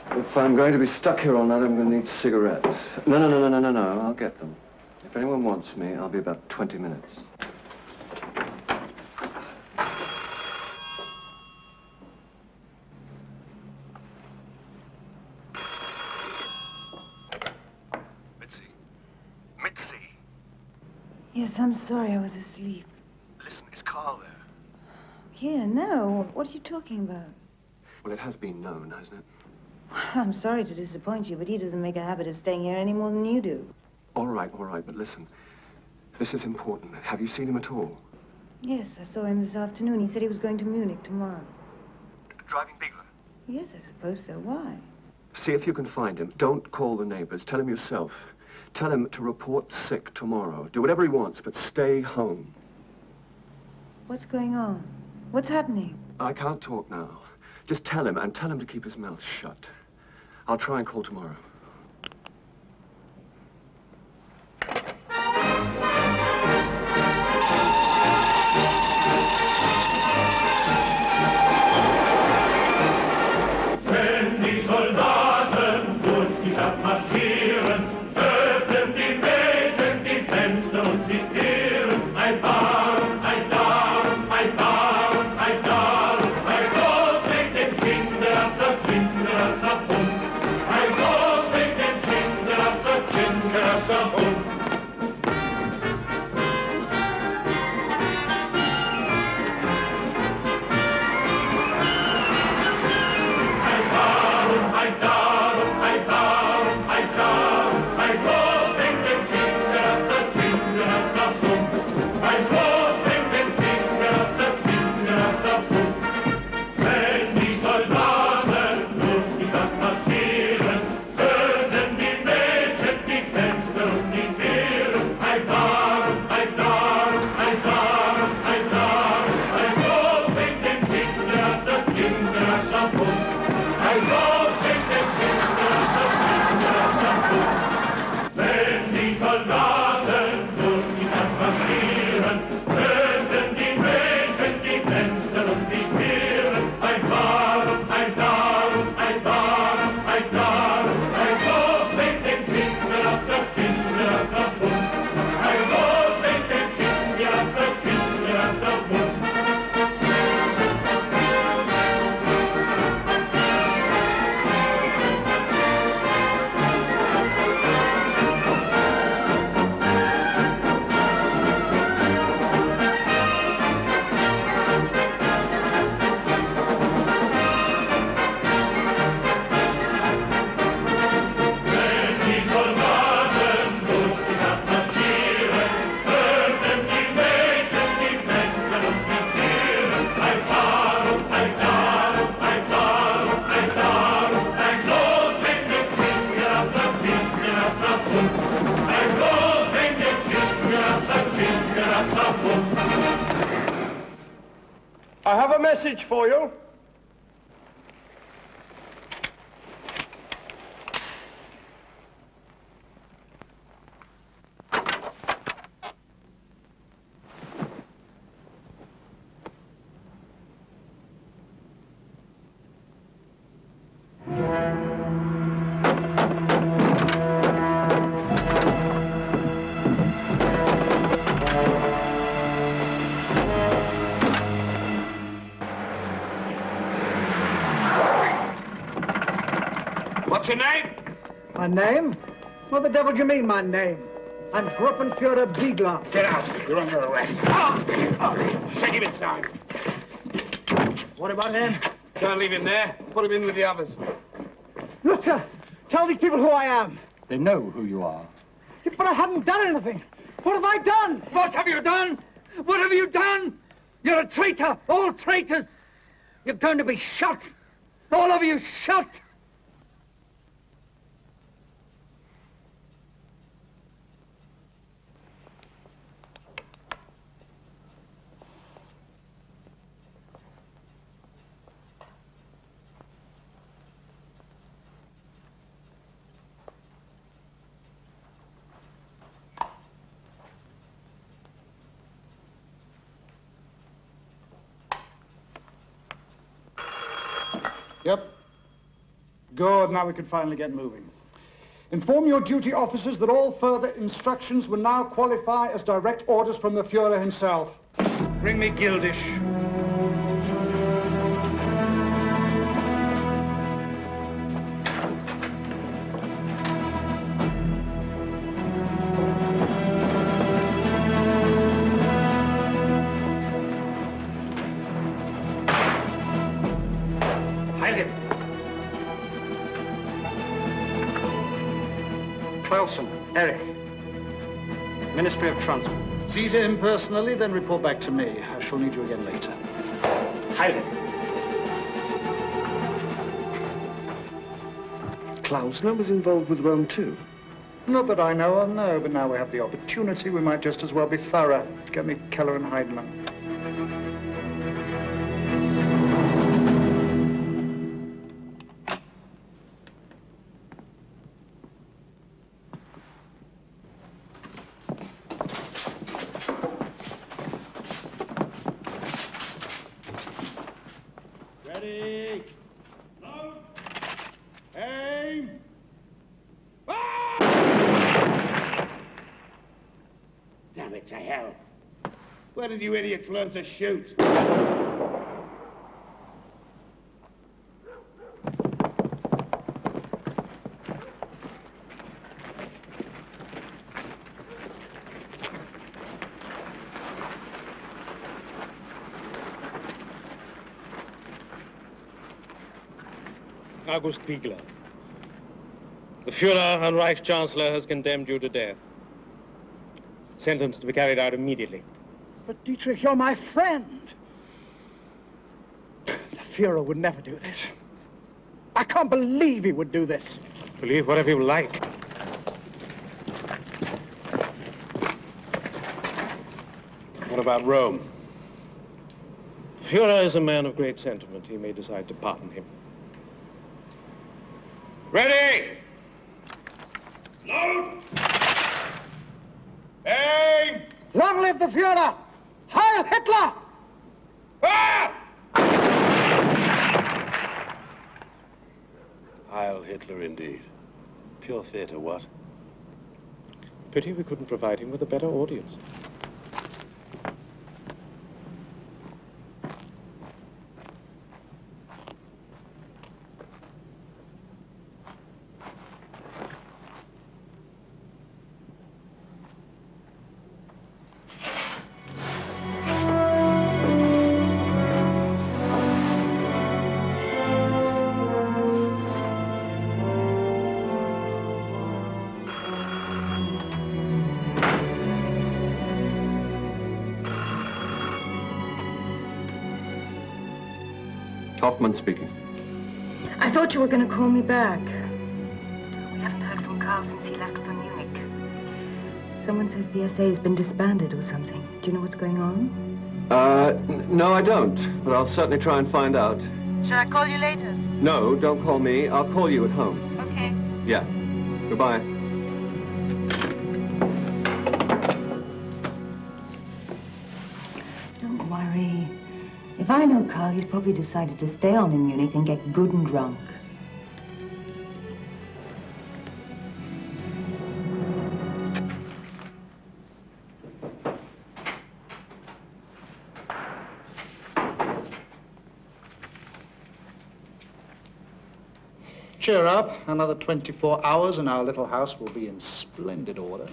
If I'm going to be stuck here all night, I'm going to need cigarettes. No, I'll get them. If anyone wants me, I'll be about 20 minutes. Mitzi! Yes, I'm sorry, I was asleep. Listen, is Carl there? Here, no. What are you talking about? Well, it has been known, hasn't it? I'm sorry to disappoint you, but he doesn't make a habit of staying here any more than you do. All right, but listen. This is important. Have you seen him at all? Yes, I saw him this afternoon. He said he was going to Munich tomorrow. Driving Bigler? Yes, I suppose so. Why? See if you can find him. Don't call the neighbors. Tell him yourself. Tell him to report sick tomorrow. Do whatever he wants, but stay home. What's going on? What's happening? I can't talk now. Just tell him, and tell him to keep his mouth shut. I'll try and call tomorrow. Wenn die Soldaten durch die Stadt marschieren, öffnen die Mädchen die Fenster und die Türen. Ein Bar, ein Dar, ein Bar, ein Dar, ein Groß mit dem Kinderasser, Kinderasser, Hund. Ein Groß mit dem Kinderasser, Kinderasser, Hund. I have a message for you. What's your name? My name? What the devil do you mean, my name? I'm Gruppenführer Biegler. Get out. You're under arrest. Take him inside. What about him? Can't leave him there. Put him in with the others. Look, sir, tell these people who I am. They know who you are. But I haven't done anything. What have I done? What have you done? What have you done? You're a traitor, all traitors. You're going to be shot. All of you shot. Yep. Good, now we can finally get moving. Inform your duty officers that all further instructions will now qualify as direct orders from the Fuhrer himself. Bring me Gildish. Eric. Ministry of Transport. See to him personally, then report back to me. I shall need you again later. Hide Klausner was involved with Rome too? Not that I know of, no, but now we have the opportunity, we might just as well be thorough. Get me Keller and Heidemann. Ready. Load. Aim. Damn it to hell. Where did you idiots learn to shoot? August Biegler. The Fuhrer and Reichschancellor has condemned you to death. Sentence to be carried out immediately. But Dietrich, you're my friend. The Fuhrer would never do this. I can't believe he would do this. Believe whatever you like. What about Rome? Fuhrer is a man of great sentiment. He may decide to pardon him. Ready! Load! Aim! Long live the Fuhrer! Heil Hitler! Heil Hitler indeed. Pure theater, what? Pity we couldn't provide him with a better audience. Hoffman speaking. I thought you were going to call me back. We haven't heard from Carl since he left for Munich. Someone says the SA has been disbanded or something. Do you know what's going on? No, I don't. But I'll certainly try and find out. Shall I call you later? No, don't call me. I'll call you at home. Okay. Yeah. Goodbye. Don't worry. If I know Carl, he's probably decided to stay on in Munich and get good and drunk. Cheer up. Another 24 hours and our little house will be in splendid order.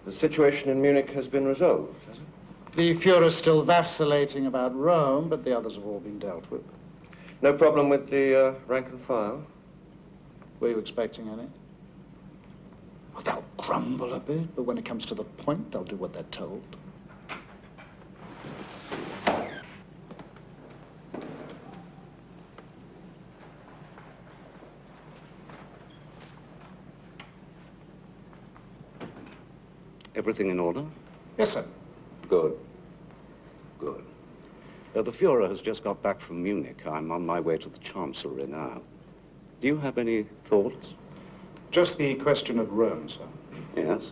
The situation in Munich has been resolved, has it? The Führer's still vacillating about Rome, but the others have all been dealt with. No problem with the rank and file? Were you expecting any? Well, they'll grumble a bit, but when it comes to the point, they'll do what they're told. Everything in order? Yes, sir. Good. Good. The Führer has just got back from Munich. I'm on my way to the Chancellery now. Do you have any thoughts? Just the question of Rome, sir. Yes?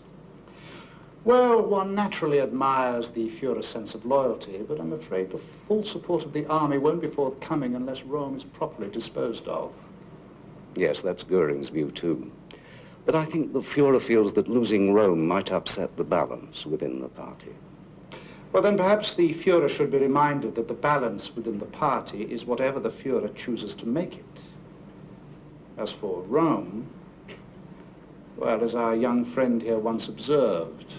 Well, one naturally admires the Führer's sense of loyalty, but I'm afraid the full support of the army won't be forthcoming unless Rome is properly disposed of. Yes, that's Goering's view, too. But I think the Führer feels that losing Rome might upset the balance within the party. Well, then perhaps the Führer should be reminded that the balance within the party is whatever the Führer chooses to make it. As for Rome, well, as our young friend here once observed,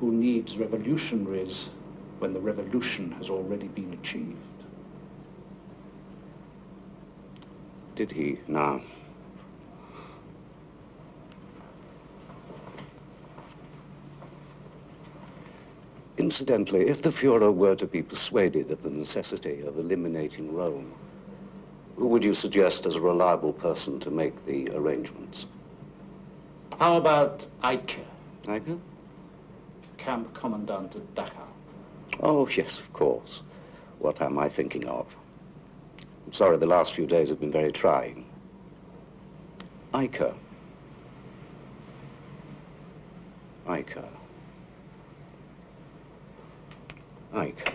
who needs revolutionaries when the revolution has already been achieved? Did he now? Incidentally, if the Führer were to be persuaded of the necessity of eliminating Rome, who would you suggest as a reliable person to make the arrangements? How about Eike? Eike? Camp Commandant at Dachau. Oh, yes, of course. What am I thinking of? I'm sorry, the last few days have been very trying. Eike. Eike. Eike.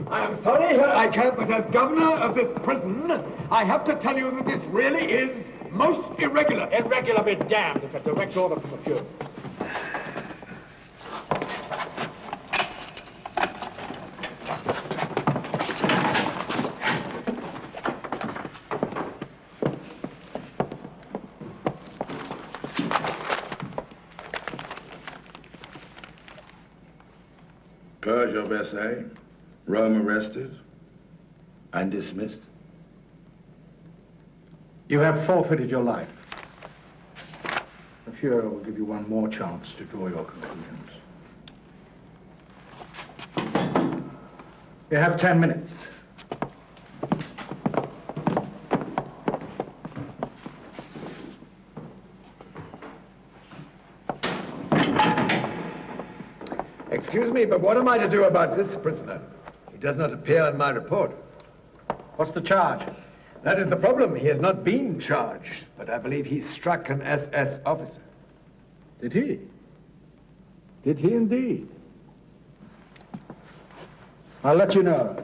I am sorry, Herr Eike, but as governor of this prison, I have to tell you that this really is most irregular. Irregular be damned. It's a direct order from the Führer. Purge of SA, Rome arrested and dismissed. You have forfeited your life. The Führer will give you one more chance to draw your conclusions. You have 10 minutes. Excuse me, but what am I to do about this prisoner? He does not appear on my report. What's the charge? That is the problem. He has not been charged, but I believe he struck an SS officer. Did he? Did he indeed? I'll let you know.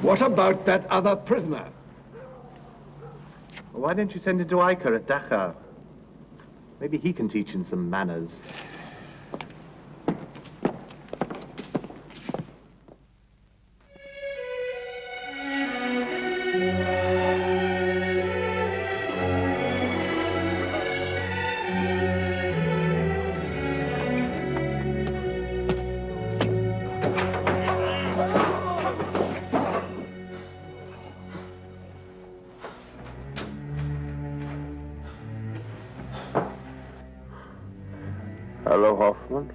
What about that other prisoner? Well, why don't you send him to Eike at Dachau? Maybe he can teach him some manners. Hello, Hoffman.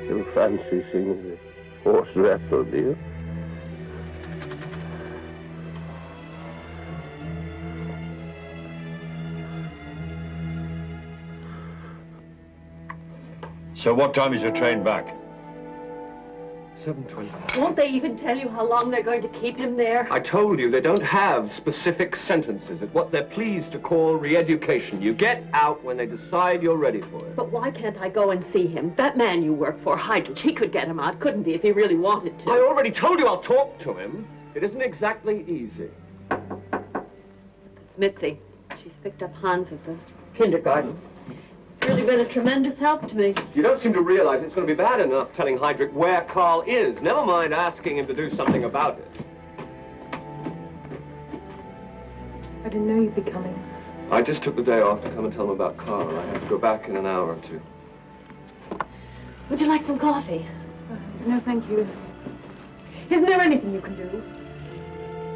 You fancy seeing the horse wrestle, do you? So what time is your train back? 7:20. Won't they even tell you how long they're going to keep him there? I told you they don't have specific sentences. It's what they're pleased to call re-education. You get out when they decide you're ready for it. But why can't I go and see him? That man you work for, Heydrich, he could get him out, couldn't he, if he really wanted to? I already told you I'll talk to him. It isn't exactly easy. It's Mitzi. She's picked up Hans at the kindergarten. It's really been a tremendous help to me. You don't seem to realize it's going to be bad enough telling Heydrich where Carl is. Never mind asking him to do something about it. I didn't know you'd be coming. I just took the day off to come and tell him about Carl. I have to go back in an hour or two. Would you like some coffee? No, thank you. Isn't there anything you can do?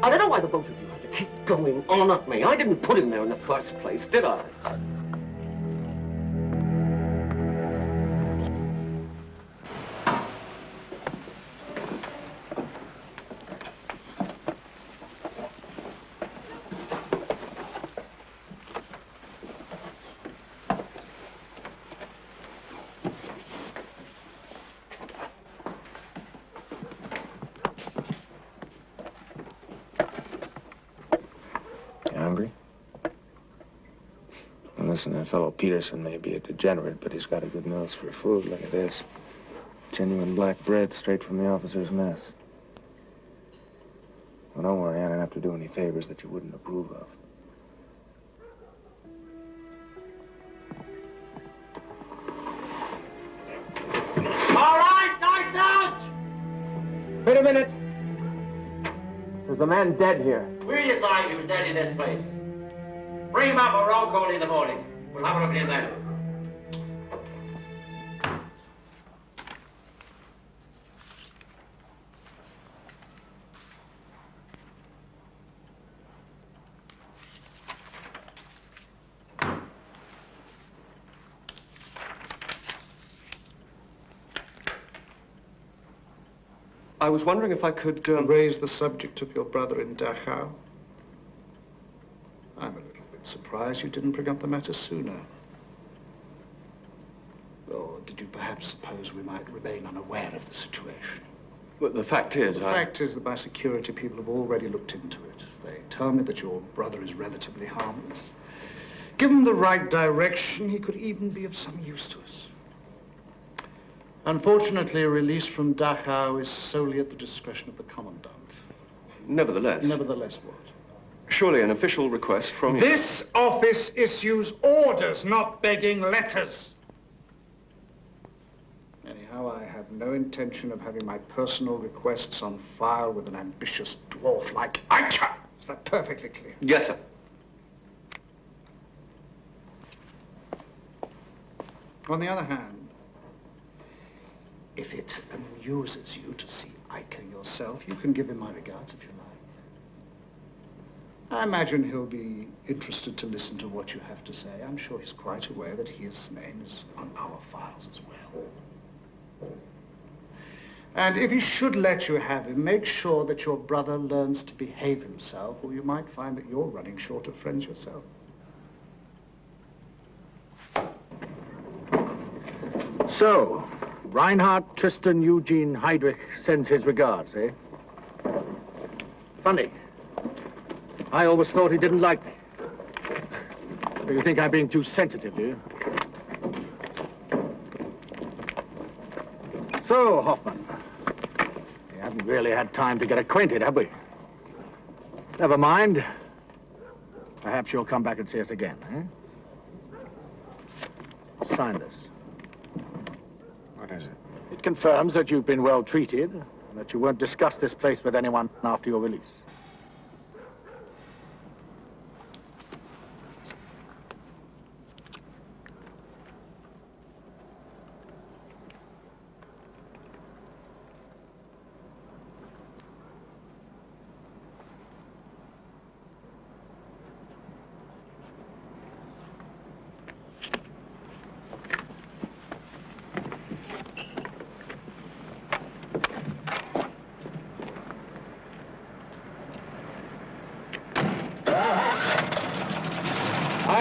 I don't know why the both of you have to keep going on at me. I didn't put him there in the first place, did I? Listen, that fellow Peterson may be a degenerate, but he's got a good nose for food. Look at this. Genuine black bread straight from the officer's mess. Well, don't worry, I don't have to do any favors that you wouldn't approve of. All right, lights out! Wait a minute. There's a man dead here. We decide who's dead in this place. Bring him up a roll call in the morning. We'll have a look at him then. I was wondering if I could raise the subject of your brother in Dachau. I'm a little bit surprised you didn't bring up the matter sooner. Or did you perhaps suppose we might remain unaware of the situation? But the fact is, The fact is that my security people have already looked into it. They tell me that your brother is relatively harmless. Given the right direction, he could even be of some use to us. Unfortunately, a release from Dachau is solely at the discretion of the commandant. Nevertheless. Nevertheless what? Surely an official request from you. This office issues orders, not begging letters. Anyhow, I have no intention of having my personal requests on file with an ambitious dwarf like Eicher. Is that perfectly clear? Yes, sir. On the other hand, if it amuses you to see Eicher yourself, you can give him my regards if you like. I imagine he'll be interested to listen to what you have to say. I'm sure he's quite aware that his name is on our files as well. And if he should let you have him, make sure that your brother learns to behave himself, or you might find that you're running short of friends yourself. So, Reinhard Tristan Eugene Heydrich sends his regards, eh? Funny. I always thought he didn't like me. Do you think I'm being too sensitive, do you? So, Hoffman, we haven't really had time to get acquainted, have we? Never mind. Perhaps you'll come back and see us again, eh? Sign this. What is it? It confirms that you've been well treated, and that you won't discuss this place with anyone after your release.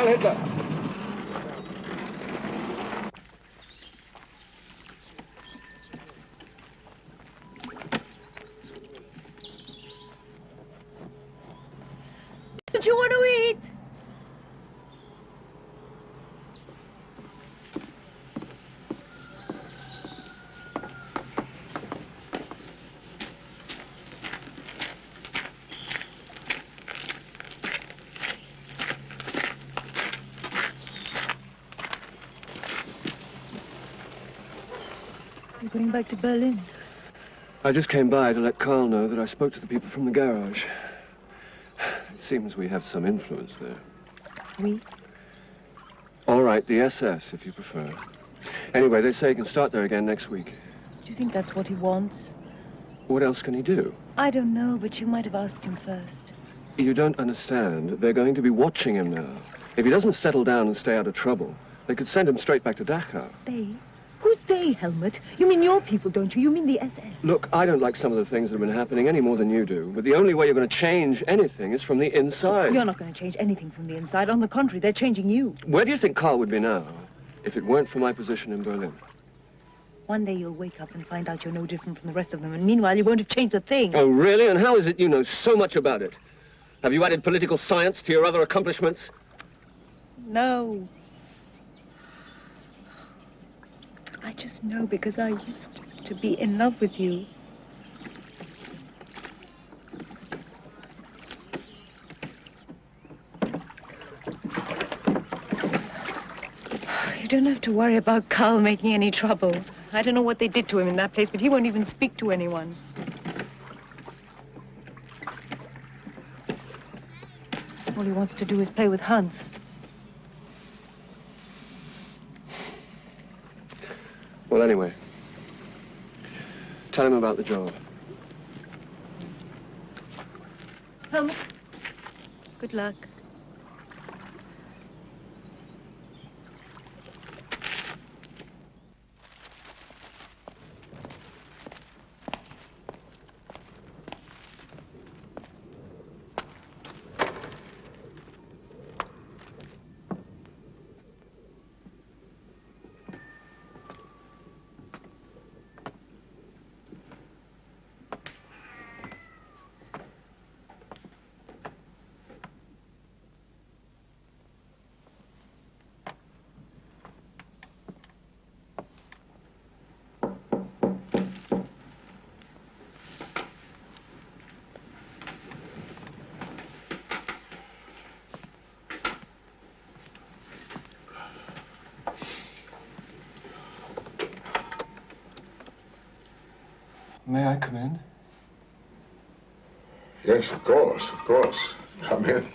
I'll head there. Don't you want to eat? You're going back to Berlin? I just came by to let Carl know that I spoke to the people from the garage. It seems we have some influence there. We? All right, the SS, if you prefer. Anyway, they say he can start there again next week. Do you think that's what he wants? What else can he do? I don't know, but you might have asked him first. You don't understand. They're going to be watching him now. If he doesn't settle down and stay out of trouble, they could send him straight back to Dachau. They? Who's they, Helmut? You mean your people, don't you? You mean the SS? Look, I don't like some of the things that have been happening any more than you do, but the only way you're going to change anything is from the inside. You're not going to change anything from the inside. On the contrary, they're changing you. Where do you think Carl would be now if it weren't for my position in Berlin? One day you'll wake up and find out you're no different from the rest of them, and meanwhile you won't have changed a thing. Oh, really? And how is it you know so much about it? Have you added political science to your other accomplishments? No. I just know because I used to be in love with you. You don't have to worry about Carl making any trouble. I don't know what they did to him in that place, but he won't even speak to anyone. All he wants to do is play with Hans. Well, anyway, tell him about the job. Helmut, good luck. May I come in? Yes, of course, of course. Come in.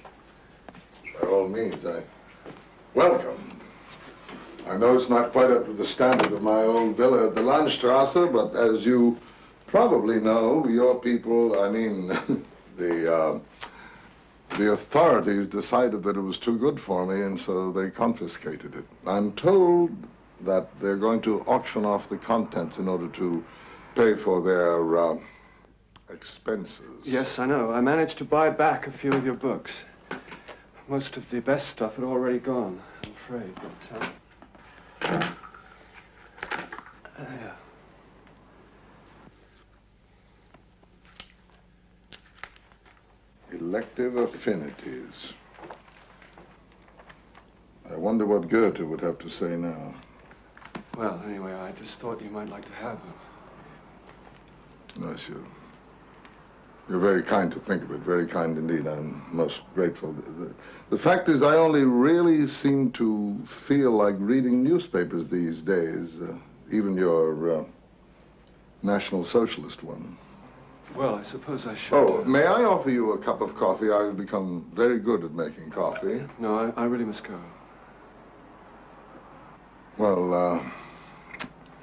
By all means, welcome. I know it's not quite up to the standard of my old villa at the Landstrasse, but as you probably know, your people, I mean, the authorities decided that it was too good for me, and so they confiscated it. I'm told that they're going to auction off the contents in order to pay for their expenses. Yes, I know. I managed to buy back a few of your books. Most of the best stuff had already gone, I'm afraid. But, yeah. Elective affinities. I wonder what Goethe would have to say now. Well, anyway, I just thought you might like to have them. Bless you. You're very kind to think of it, very kind indeed. I'm most grateful. The fact is, I only really seem to feel like reading newspapers these days, even your National Socialist one. Well, I suppose I should. Oh, may I offer you a cup of coffee? I've become very good at making coffee. No, I really must go. Well,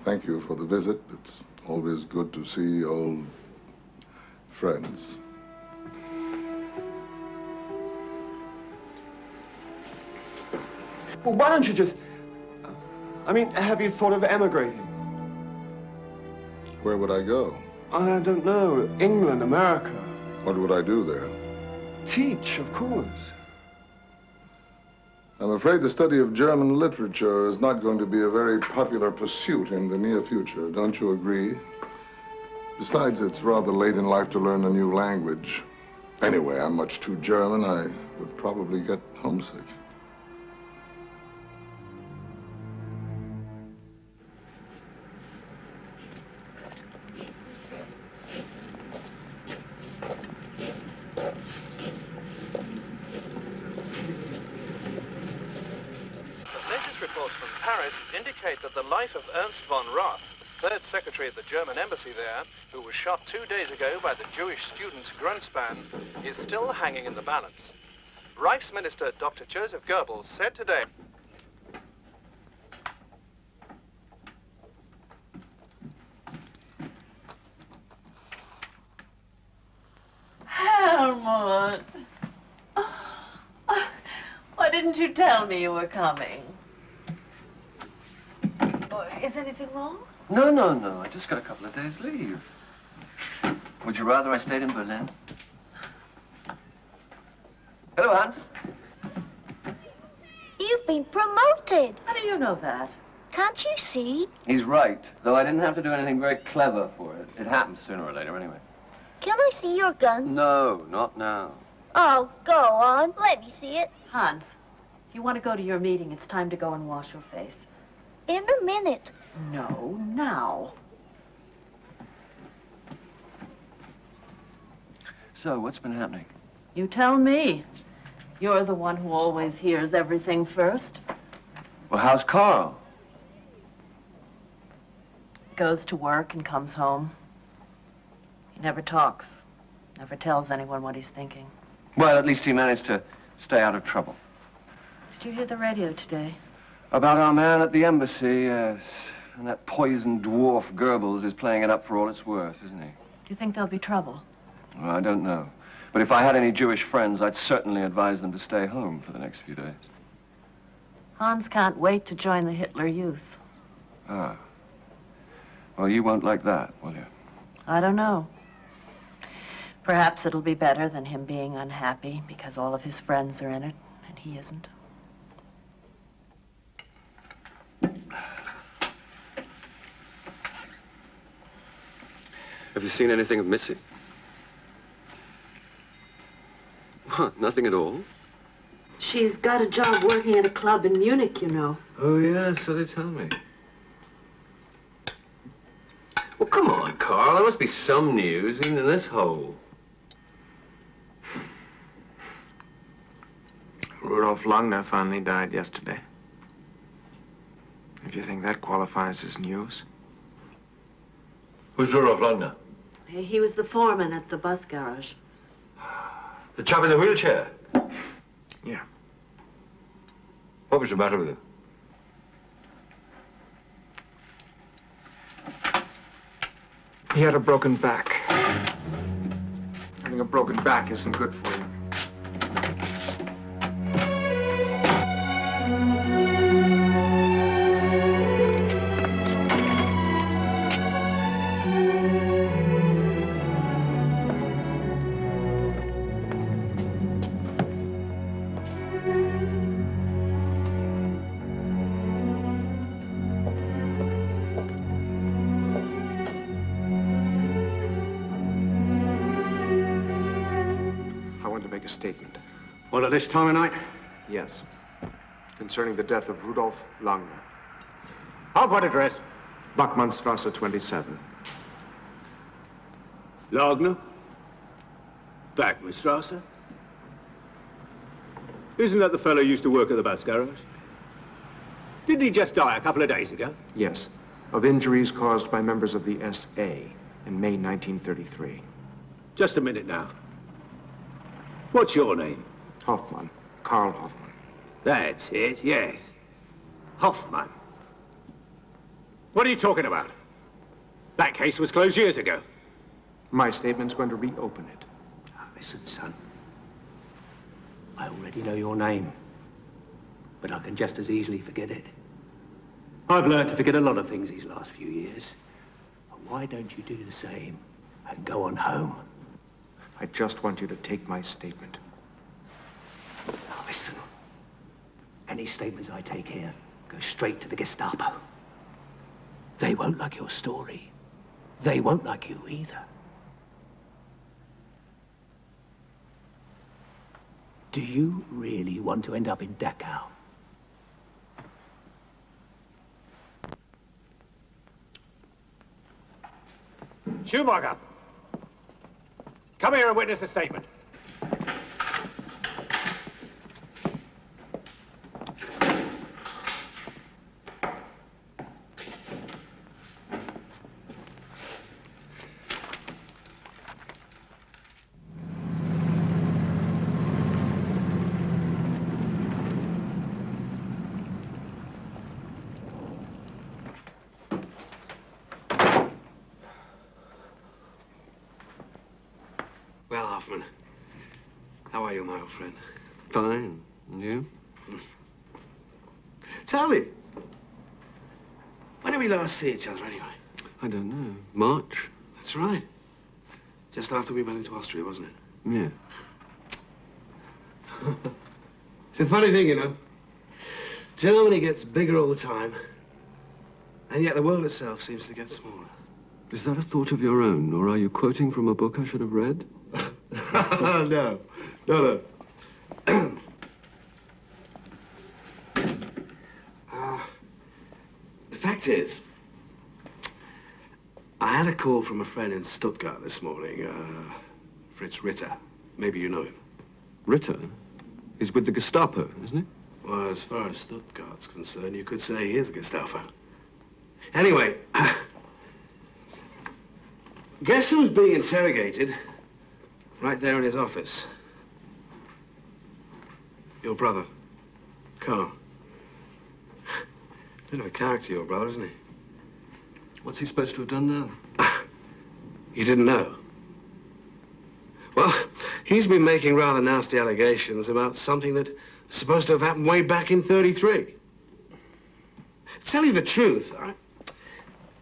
thank you for the visit. It's always good to see old friends. Well, why don't you just... I mean, have you thought of emigrating? Where would I go? I don't know. England, America. What would I do there? Teach, of course. I'm afraid the study of German literature is not going to be a very popular pursuit in the near future. Don't you agree? Besides, it's rather late in life to learn a new language. Anyway, I'm much too German. I would probably get homesick. Latest reports from Paris indicate that the life of Ernst von Roth, the third secretary of the German embassy there, who was shot 2 days ago by the Jewish student Grunspan, is still hanging in the balance. Reichsminister Dr. Joseph Goebbels said today... Helmut! Why didn't you tell me you were coming? Is anything wrong? No, no, no. I just got a couple of days' leave. Would you rather I stayed in Berlin? Hello, Hans. You've been promoted. How do you know that? Can't you see? He's right, though I didn't have to do anything very clever for it. It happens sooner or later, anyway. Can I see your gun? No, not now. Oh, go on. Let me see it. Hans, if you want to go to your meeting, it's time to go and wash your face. In a minute. No, now. So, what's been happening? You tell me. You're the one who always hears everything first. Well, how's Carl? Goes to work and comes home. He never talks. Never tells anyone what he's thinking. Well, at least he managed to stay out of trouble. Did you hear the radio today? About our man at the embassy, yes. And that poisoned dwarf Goebbels is playing it up for all it's worth, isn't he? Do you think there'll be trouble? Well, I don't know. But if I had any Jewish friends, I'd certainly advise them to stay home for the next few days. Hans can't wait to join the Hitler Youth. Ah. Well, you won't like that, will you? I don't know. Perhaps it'll be better than him being unhappy because all of his friends are in it and he isn't. Have you seen anything of Missy? What, nothing at all? She's got a job working at a club in Munich, you know. Oh, yeah, so they tell me. Well, come on, Carl. There must be some news, even in this hole. Rudolf Langner finally died yesterday. If you think that qualifies as news. Who's Rudolf Langner? He was the foreman at the bus garage. The chap in the wheelchair? Yeah. What was the matter with him? He had a broken back. Having a broken back isn't good for you. A statement. Well, at this time of night? Yes. Concerning the death of Rudolf Langner. Of what address? Bachmannstrasse 27. Langner? Bachmannstrasse? Isn't that the fellow who used to work at the bus garage? Didn't he just die a couple of days ago? Yes. Of injuries caused by members of the SA in May 1933. Just a minute now. What's your name? Hoffmann. Karl Hoffmann. That's it, yes. Hoffmann. What are you talking about? That case was closed years ago. My statement's going to reopen it. Now, listen, son. I already know your name, but I can just as easily forget it. I've learned to forget a lot of things these last few years. And why don't you do the same and go on home? I just want you to take my statement. Now, listen. Any statements I take here go straight to the Gestapo. They won't like your story. They won't like you either. Do you really want to end up in Dachau? Schumacher, come here and witness the statement. Well, Hoffman, how are you, my old friend? Fine. And you? Tell me, when did we last see each other, anyway? I don't know. March? That's right. Just after we went into Austria, wasn't it? Yeah. It's a funny thing, you know. Germany gets bigger all the time, and yet the world itself seems to get smaller. Is that a thought of your own, or are you quoting from a book I should have read? No. No. The fact is, I had a call from a friend in Stuttgart this morning, Fritz Ritter. Maybe you know him. Ritter? He's with the Gestapo, isn't he? Well, as far as Stuttgart's concerned, you could say he is Gestapo. Anyway, guess who's being interrogated right there in his office? Your brother, Carl. Bit of a character, your brother, isn't he? What's he supposed to have done now? You didn't know? Well, he's been making rather nasty allegations about something that was supposed to have happened way back in '33. To tell you the truth,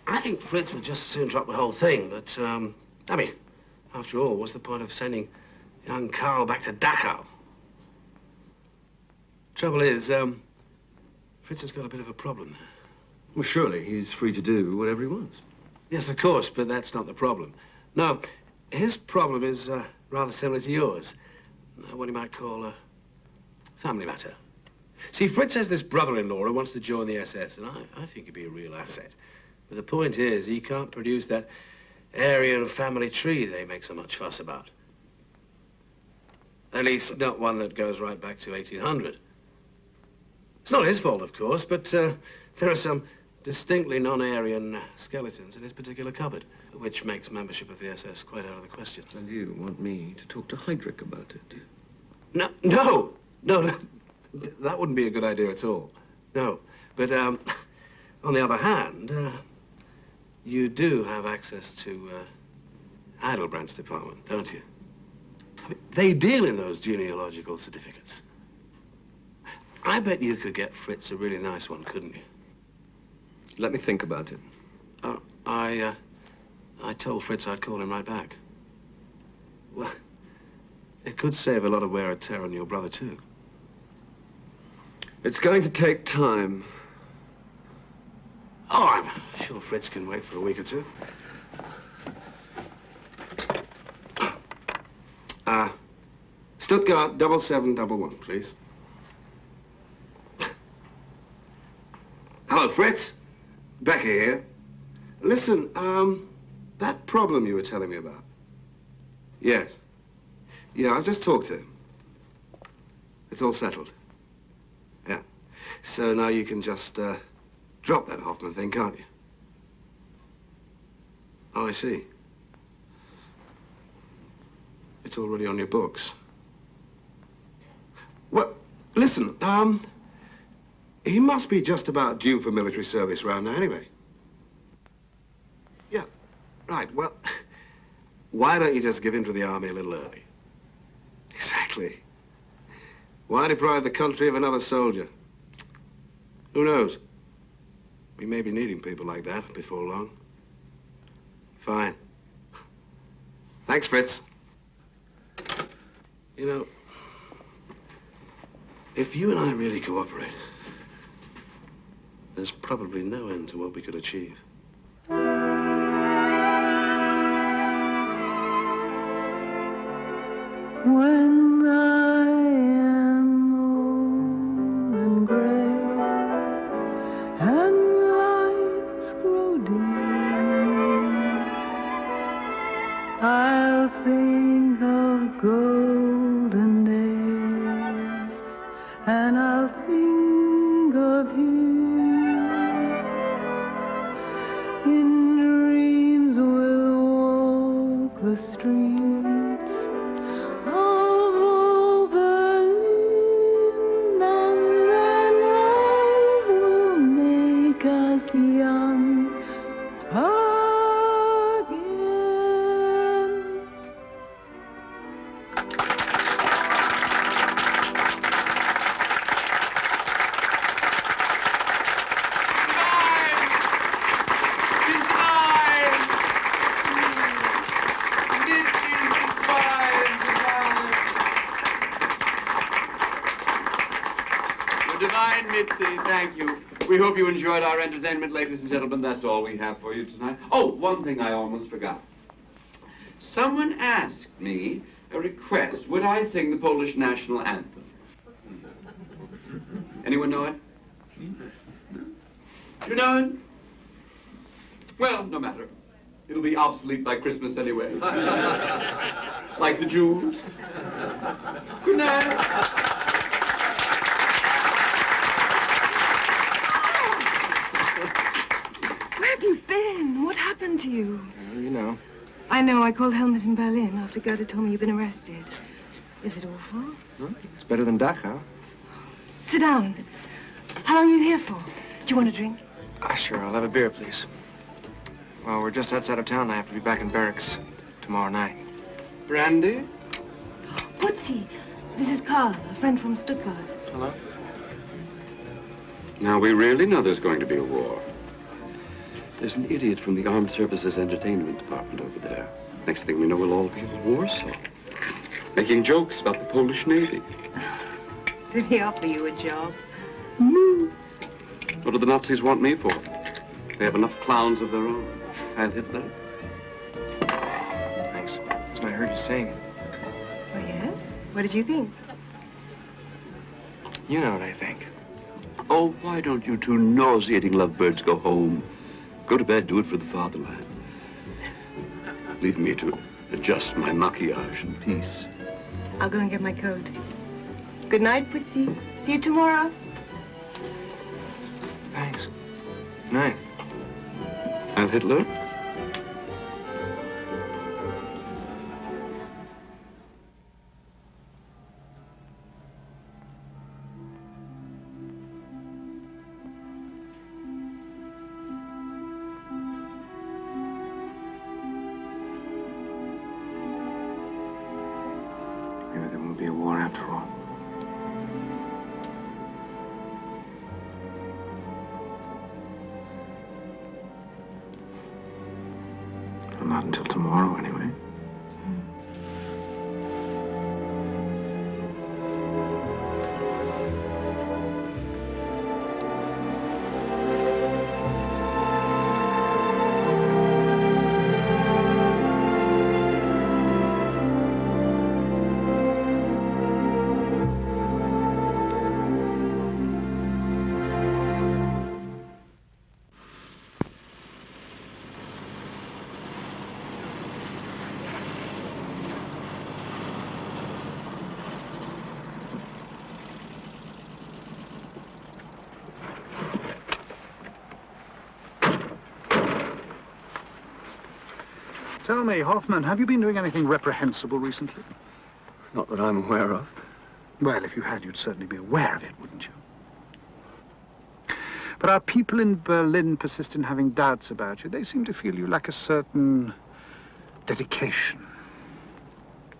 I think Fritz would just as soon drop the whole thing, but, I mean, after all, what's the point of sending young Carl back to Dachau? Trouble is, Fritz has got a bit of a problem there. Well, surely he's free to do whatever he wants. Yes, of course, but that's not the problem. No, his problem is rather similar to yours. What you might call a family matter. See, Fritz has this brother-in-law who wants to join the SS, and I think he'd be a real asset. But the point is, he can't produce that Aryan family tree they make so much fuss about. At least, not one that goes right back to 1800. It's not his fault, of course, but there are some distinctly non-Aryan skeletons in his particular cupboard, which makes membership of the SS quite out of the question. And you want me to talk to Heydrich about it? No, that wouldn't be a good idea at all. No, but on the other hand, you do have access to Heidelbrandt's department, don't you? I mean, they deal in those genealogical certificates. I bet you could get Fritz a really nice one, couldn't you? Let me think about it. I told Fritz I'd call him right back. Well, it could save a lot of wear and tear on your brother, too. It's going to take time. Oh, I'm sure Fritz can wait for a week or two. Stuttgart 7711, please. Hello, Fritz. Becky here. Listen, that problem you were telling me about. Yes. Yeah, I just talked to him. It's all settled. Yeah. So now you can just, drop that Hoffman thing, can't you? Oh, I see. It's already on your books. Well, listen, he must be just about due for military service around now anyway. Yeah, right, well, why don't you just give in to the army a little early? Exactly. Why deprive the country of another soldier? Who knows? We may be needing people like that before long. Fine. Thanks, Fritz. You know, If you and I really cooperate, there's probably no end to what we could achieve. When I am old and gray and lights grow dim, I'll think of golden days and I'll think of him. In dreams we'll walk the streets of old Berlin, and then love will make us young again. Divine Mitzi, thank you. We hope you enjoyed our entertainment, ladies and gentlemen. That's all we have for you tonight. Oh, one thing I almost forgot. Someone asked me a request. Would I sing the Polish national anthem? Anyone know it? You know it? Well, no matter. It'll be obsolete by Christmas anyway. Like the Jews. Good night. Where have you been? What happened to you? You know. I know. I called Helmut in Berlin after Gerda told me you've been arrested. Is it awful? It's better than Dachau. Sit down. How long are you here for? Do you want a drink? Sure, I'll have a beer, please. Well, we're just outside of town. I have to be back in barracks tomorrow night. Brandy? Putzi, this is Karl, a friend from Stuttgart. Hello? Now, we really know there's going to be a war. There's an idiot from the Armed Services Entertainment Department over there. Next thing we know, we'll all be in Warsaw, making jokes about the Polish Navy. Did he offer you a job? No. What do the Nazis want me for? They have enough clowns of their own. Heil Hitler. Thanks. Listen, I heard you sing. Oh, yes? What did you think? You know what I think. Oh, why don't you two nauseating lovebirds go home? Go to bed, do it for the fatherland. Leave me to adjust my maquillage in peace. I'll go and get my coat. Good night, Putzi. See you tomorrow. Thanks. Good night. Heil Hitler? Maybe there won't be a war after all. Well, not until tomorrow, anyway. Tell me, Hoffman, have you been doing anything reprehensible recently? Not that I'm aware of. Well, if you had, you'd certainly be aware of it, wouldn't you? But our people in Berlin persist in having doubts about you. They seem to feel you lack a certain dedication.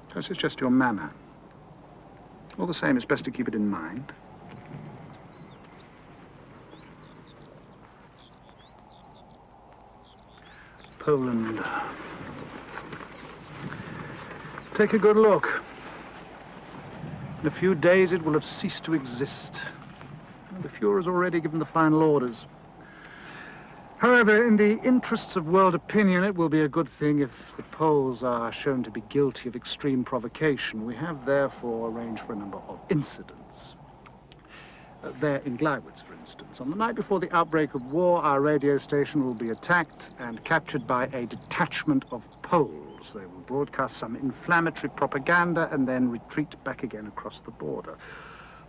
Perhaps it's just your manner. All the same, it's best to keep it in mind. Poland. Take a good look. In a few days, it will have ceased to exist. And the Fuhrer's already given the final orders. However, in the interests of world opinion, it will be a good thing if the Poles are shown to be guilty of extreme provocation. We have, therefore, arranged for a number of incidents. There in Gleiwitz, for instance. On the night before the outbreak of war, our radio station will be attacked and captured by a detachment of Poles. They will broadcast some inflammatory propaganda and then retreat back again across the border.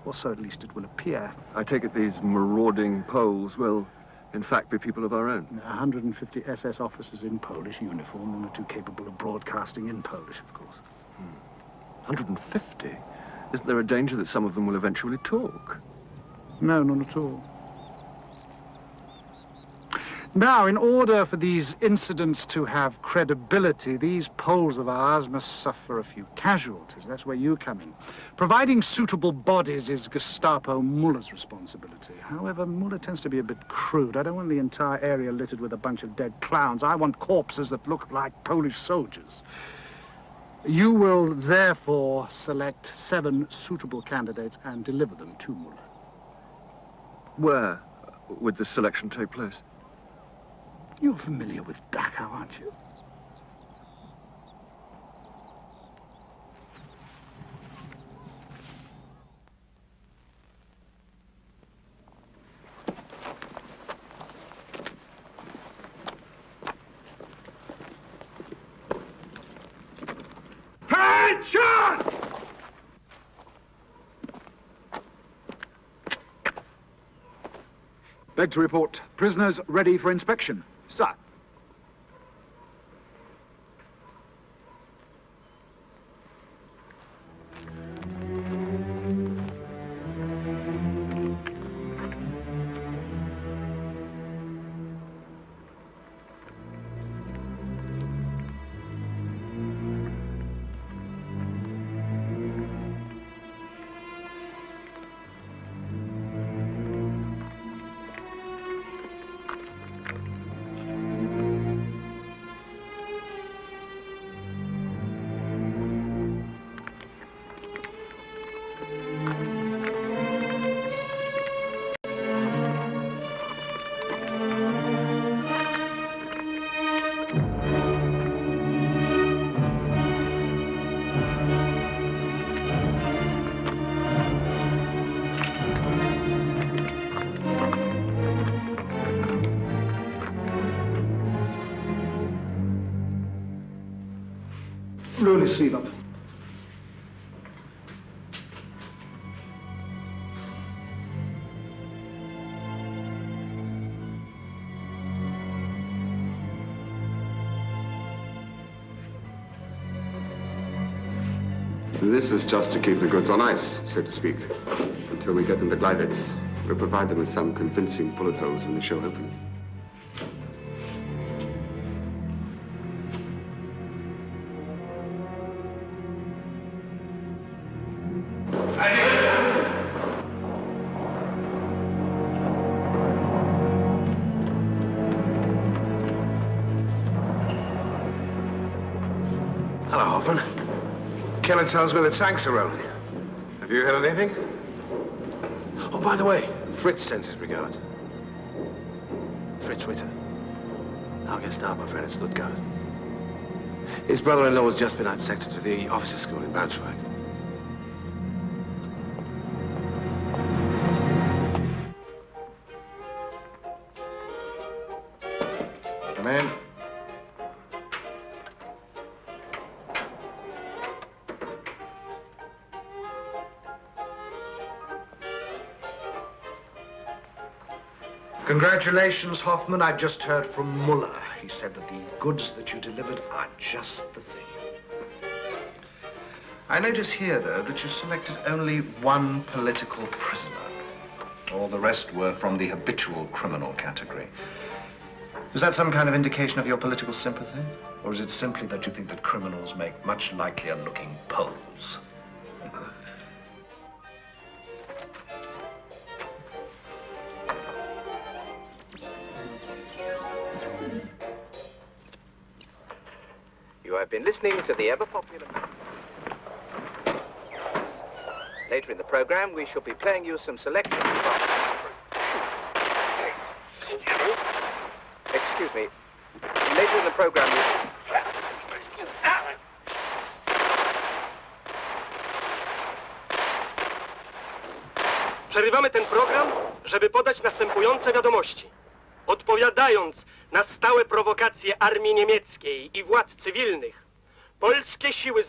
Or so at least it will appear. I take it these marauding Poles will, in fact, be people of our own. 150 SS officers in Polish uniform, one or two capable of broadcasting in Polish, of course. 150? Isn't there a danger that some of them will eventually talk? No, none at all. Now, in order for these incidents to have credibility, these Poles of ours must suffer a few casualties. That's where you come in. Providing suitable bodies is Gestapo Muller's responsibility. However, Muller tends to be a bit crude. I don't want the entire area littered with a bunch of dead clowns. I want corpses that look like Polish soldiers. You will, therefore, select 7 suitable candidates and deliver them to Muller. Where would this selection take place? You're familiar with Dachau, aren't you? Attention! Beg to report. Prisoners ready for inspection. Sir. Roll his sleeve up. This is just to keep the goods on ice, so to speak, until we get them to Gleiwitz. We'll provide them with some convincing bullet holes when the show opens. Hello, Hoffman. Keller tells me that tanks are rolling. Have you heard anything? Oh, by the way, Fritz sends his regards. Fritz Ritter. Our Gestapo friend at Stuttgart. His brother-in-law has just been absected to the officers' school in Braunschweig. Come in. Congratulations, Hoffman. I've just heard from Muller. He said that the goods that you delivered are just the thing. I notice here, though, that you selected only one political prisoner. All the rest were from the habitual criminal category. Is that some kind of indication of your political sympathy? Or is it simply that you think that criminals make much likelier-looking Poles? You have been listening to the ever-popular... Later in the program, we shall be playing you some selections from... Excuse me. Later in the program, Przerywamy ten program, żeby podać następujące wiadomości. Odpowiadając na stałe prowokacje armii niemieckiej i władz cywilnych, polskie siły...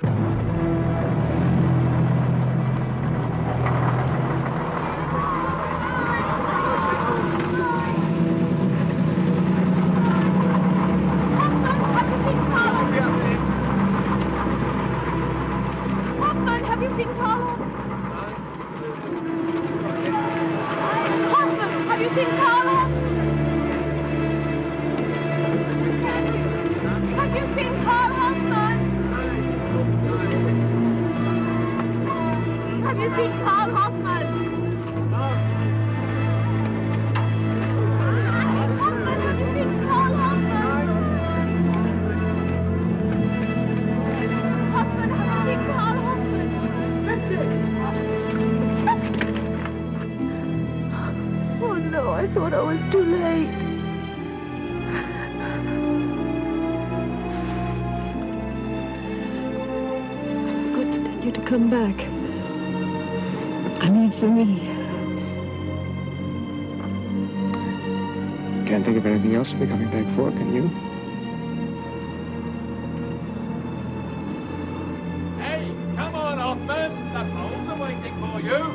Oh no, I thought I was too late. I've got to tell you to come back. I mean, for me. Can't think of anything else to be coming back for, can you? Hey, come on, Hoffman. The Poles are waiting for you.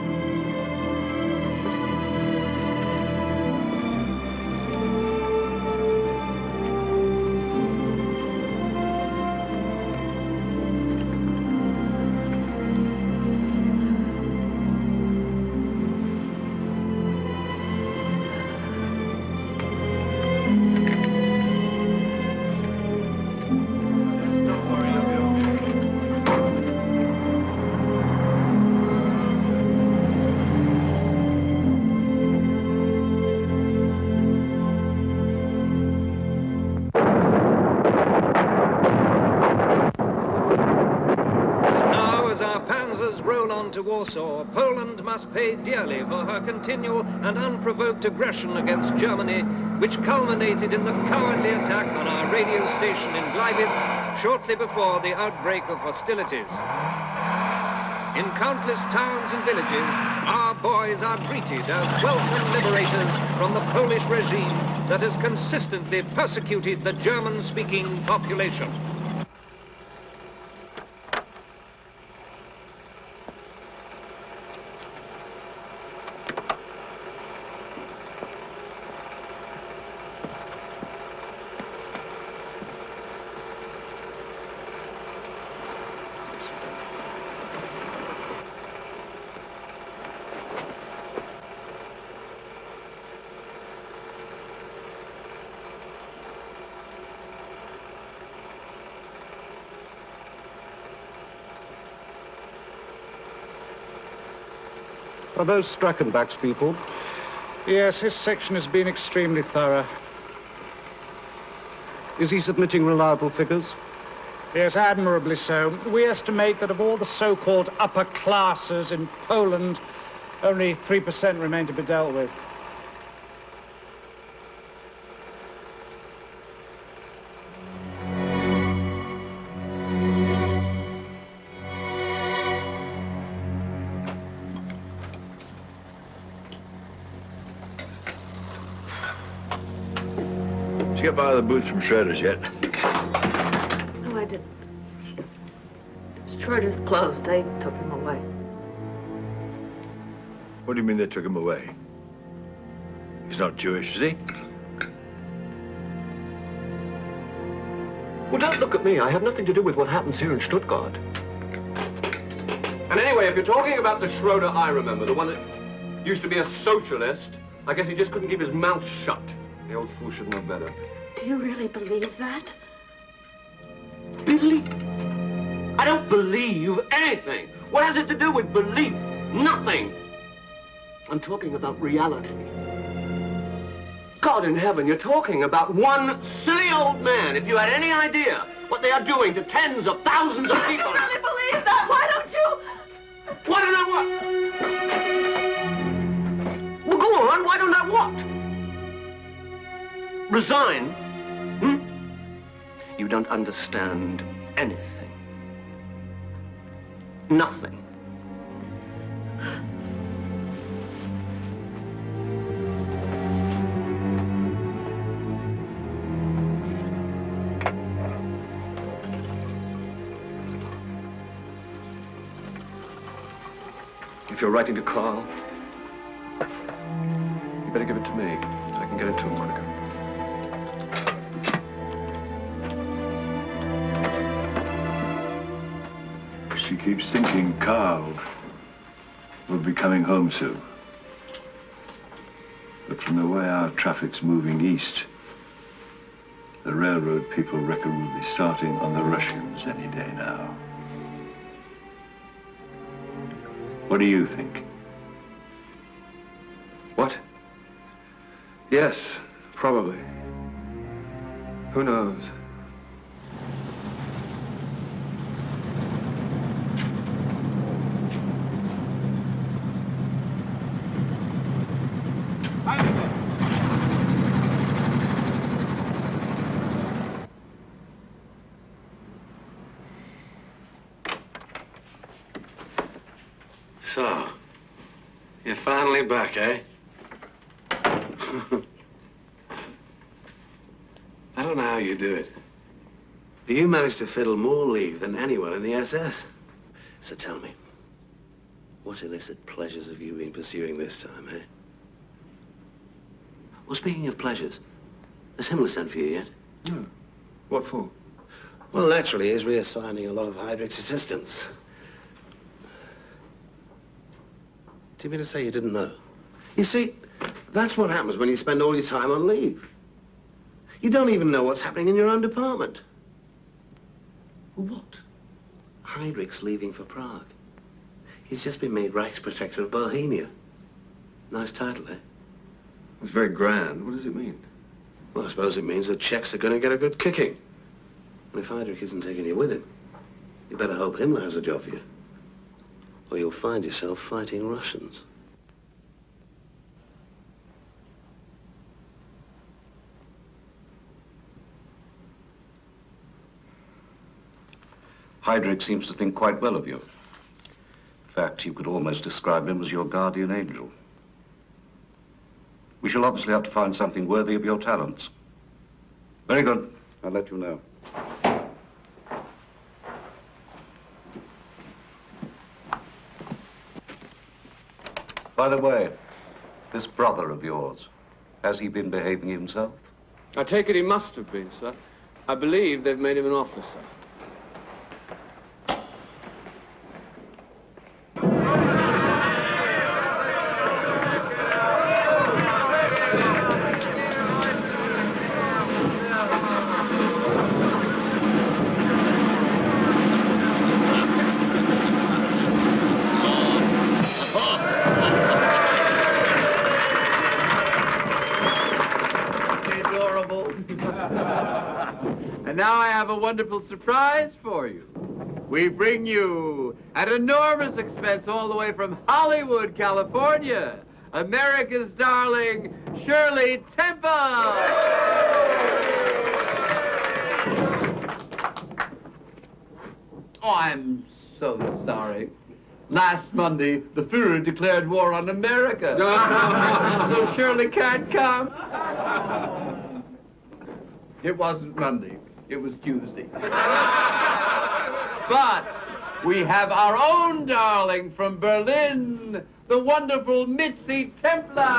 Roll on to Warsaw, Poland must pay dearly for her continual and unprovoked aggression against Germany, which culminated in the cowardly attack on our radio station in Gleiwitz shortly before the outbreak of hostilities. In countless towns and villages, our boys are greeted as welcome liberators from the Polish regime that has consistently persecuted the German-speaking population. Are those Strackenbach's people? Yes, his section has been extremely thorough. Is he submitting reliable figures? Yes, admirably so. We estimate that of all the so-called upper classes in Poland, only 3% remain to be dealt with. Did you get by the boots from Schroeder's yet? No, I didn't. Schroeder's closed. They took him away. What do you mean they took him away? He's not Jewish, is he? Well, don't look at me. I have nothing to do with what happens here in Stuttgart. And anyway, if you're talking about the Schroeder I remember, the one that used to be a socialist, I guess he just couldn't keep his mouth shut. The old fool should know better. Do you really believe that? Believe? I don't believe anything. What has it to do with belief? Nothing. I'm talking about reality. God in heaven, you're talking about one silly old man. If you had any idea what they are doing to tens of thousands of people... I really believe that. Why don't you... Want to know what? Resign? Hmm? You don't understand anything. Nothing. If you're writing to Carl, you better give it to me. I can get it to him quicker. She keeps thinking Carl will be coming home soon. But from the way our traffic's moving east, the railroad people reckon we'll be starting on the Russians any day now. What do you think? What? Yes, probably. Who knows? So, you're finally back, eh? I don't know how you do it. But you managed to fiddle more leave than anyone in the SS. So tell me, what illicit pleasures have you been pursuing this time, eh? Well, speaking of pleasures, has Himmler sent for you yet? No. What for? Well, naturally, he's reassigning a lot of Heydrich's assistants. Do you mean to say you didn't know? You see, that's what happens when you spend all your time on leave. You don't even know what's happening in your own department. What? Heydrich's leaving for Prague. He's just been made Reichsprotector of Bohemia. Nice title, eh? It's very grand. What does it mean? Well, I suppose it means the Czechs are going to get a good kicking. And if Heydrich isn't taking you with him, you better hope Himmler has a job for you. Or you'll find yourself fighting Russians. Heydrich seems to think quite well of you. In fact, you could almost describe him as your guardian angel. We shall obviously have to find something worthy of your talents. Very good. I'll let you know. By the way, this brother of yours, has he been behaving himself? I take it he must have been, sir. I believe they've made him an officer. Now I have a wonderful surprise for you. We bring you, at enormous expense all the way from Hollywood, California, America's darling Shirley Temple! Oh, I'm so sorry. Last Monday, the Führer declared war on America. So Shirley can't come. It wasn't Monday. It was Tuesday. But we have our own darling from Berlin, the wonderful Mitzi Templar.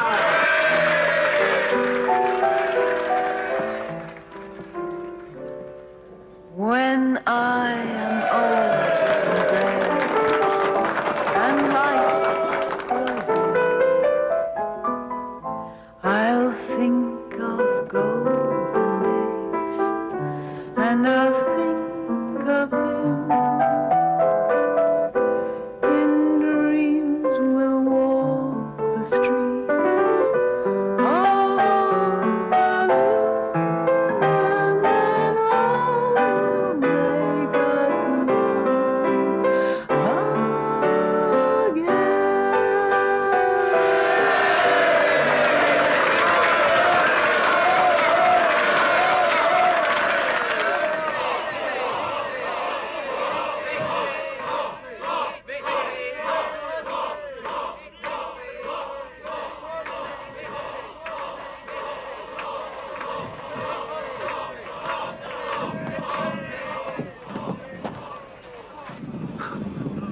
When I am old and gray and life's I'll think of golden days and I'll think of him. In dreams we'll walk the streets of Berlin, and then love will make us know.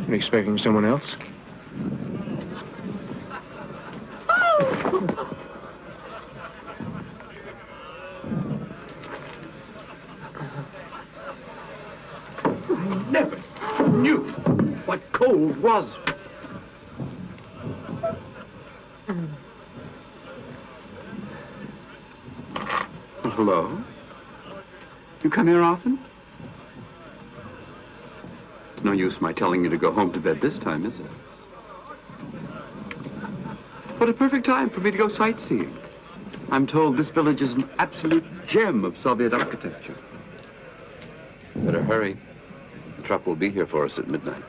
You're expecting someone else? I never knew what cold was. Well, hello? You come here often? It's no use my telling you to go home to bed this time, is it? What a perfect time for me to go sightseeing. I'm told this village is an absolute gem of Soviet architecture. Better hurry. The truck will be here for us at midnight.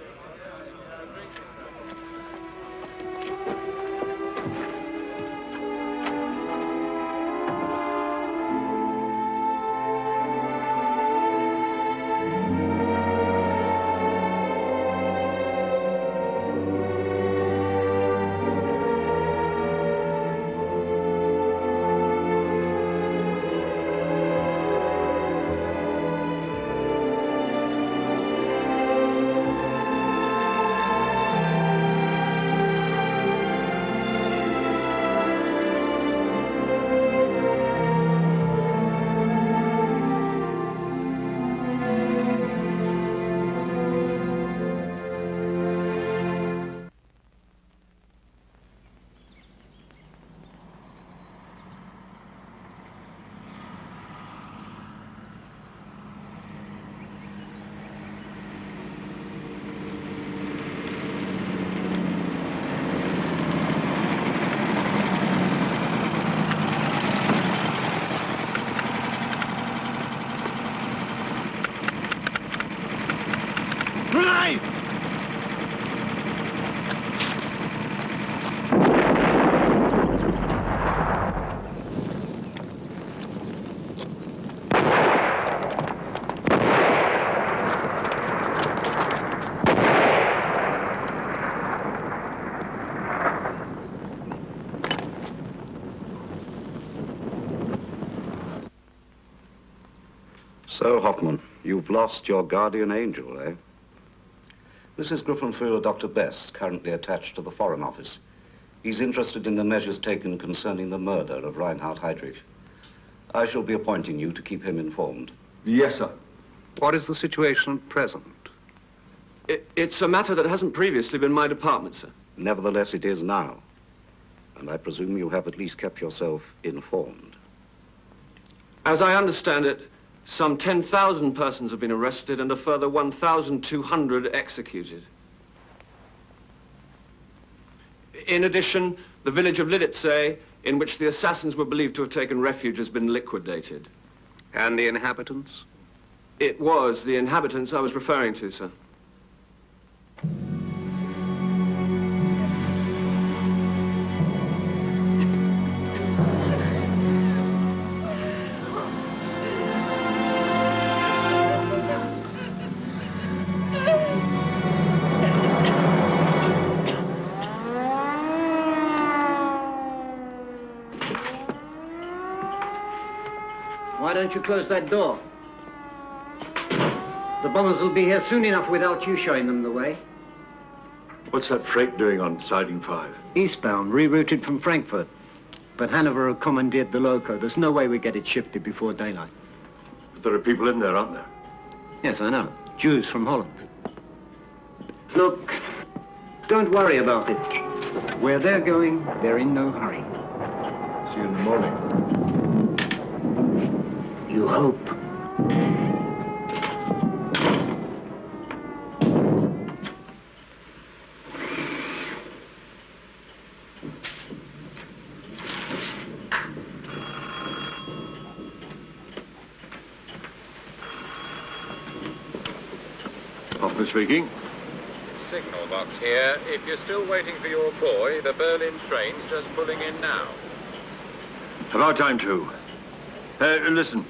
So, Hoffman, you've lost your guardian angel, eh? This is Gruppenführer Dr. Best, currently attached to the Foreign Office. He's interested in the measures taken concerning the murder of Reinhard Heydrich. I shall be appointing you to keep him informed. Yes, sir. What is the situation at present? It's a matter that hasn't previously been my department, sir. Nevertheless, it is now. And I presume you have at least kept yourself informed. As I understand it, some 10,000 persons have been arrested and a further 1,200 executed. In addition, the village of Liditze, in which the assassins were believed to have taken refuge, has been liquidated. And the inhabitants? It was the inhabitants I was referring to, sir. Why don't you close that door? The bombers will be here soon enough without you showing them the way. What's that freight doing on Siding 5? Eastbound, rerouted from Frankfurt. But Hanover have commandeered the loco. There's no way we get it shifted before daylight. But there are people in there, aren't there? Yes, I know. Jews from Holland. Look, don't worry about it. Where they're going, they're in no hurry. See you in the morning. You hope. Hoffman speaking. Signal box here. If you're still waiting for your boy, the Berlin train's just pulling in now. About time, too. Listen.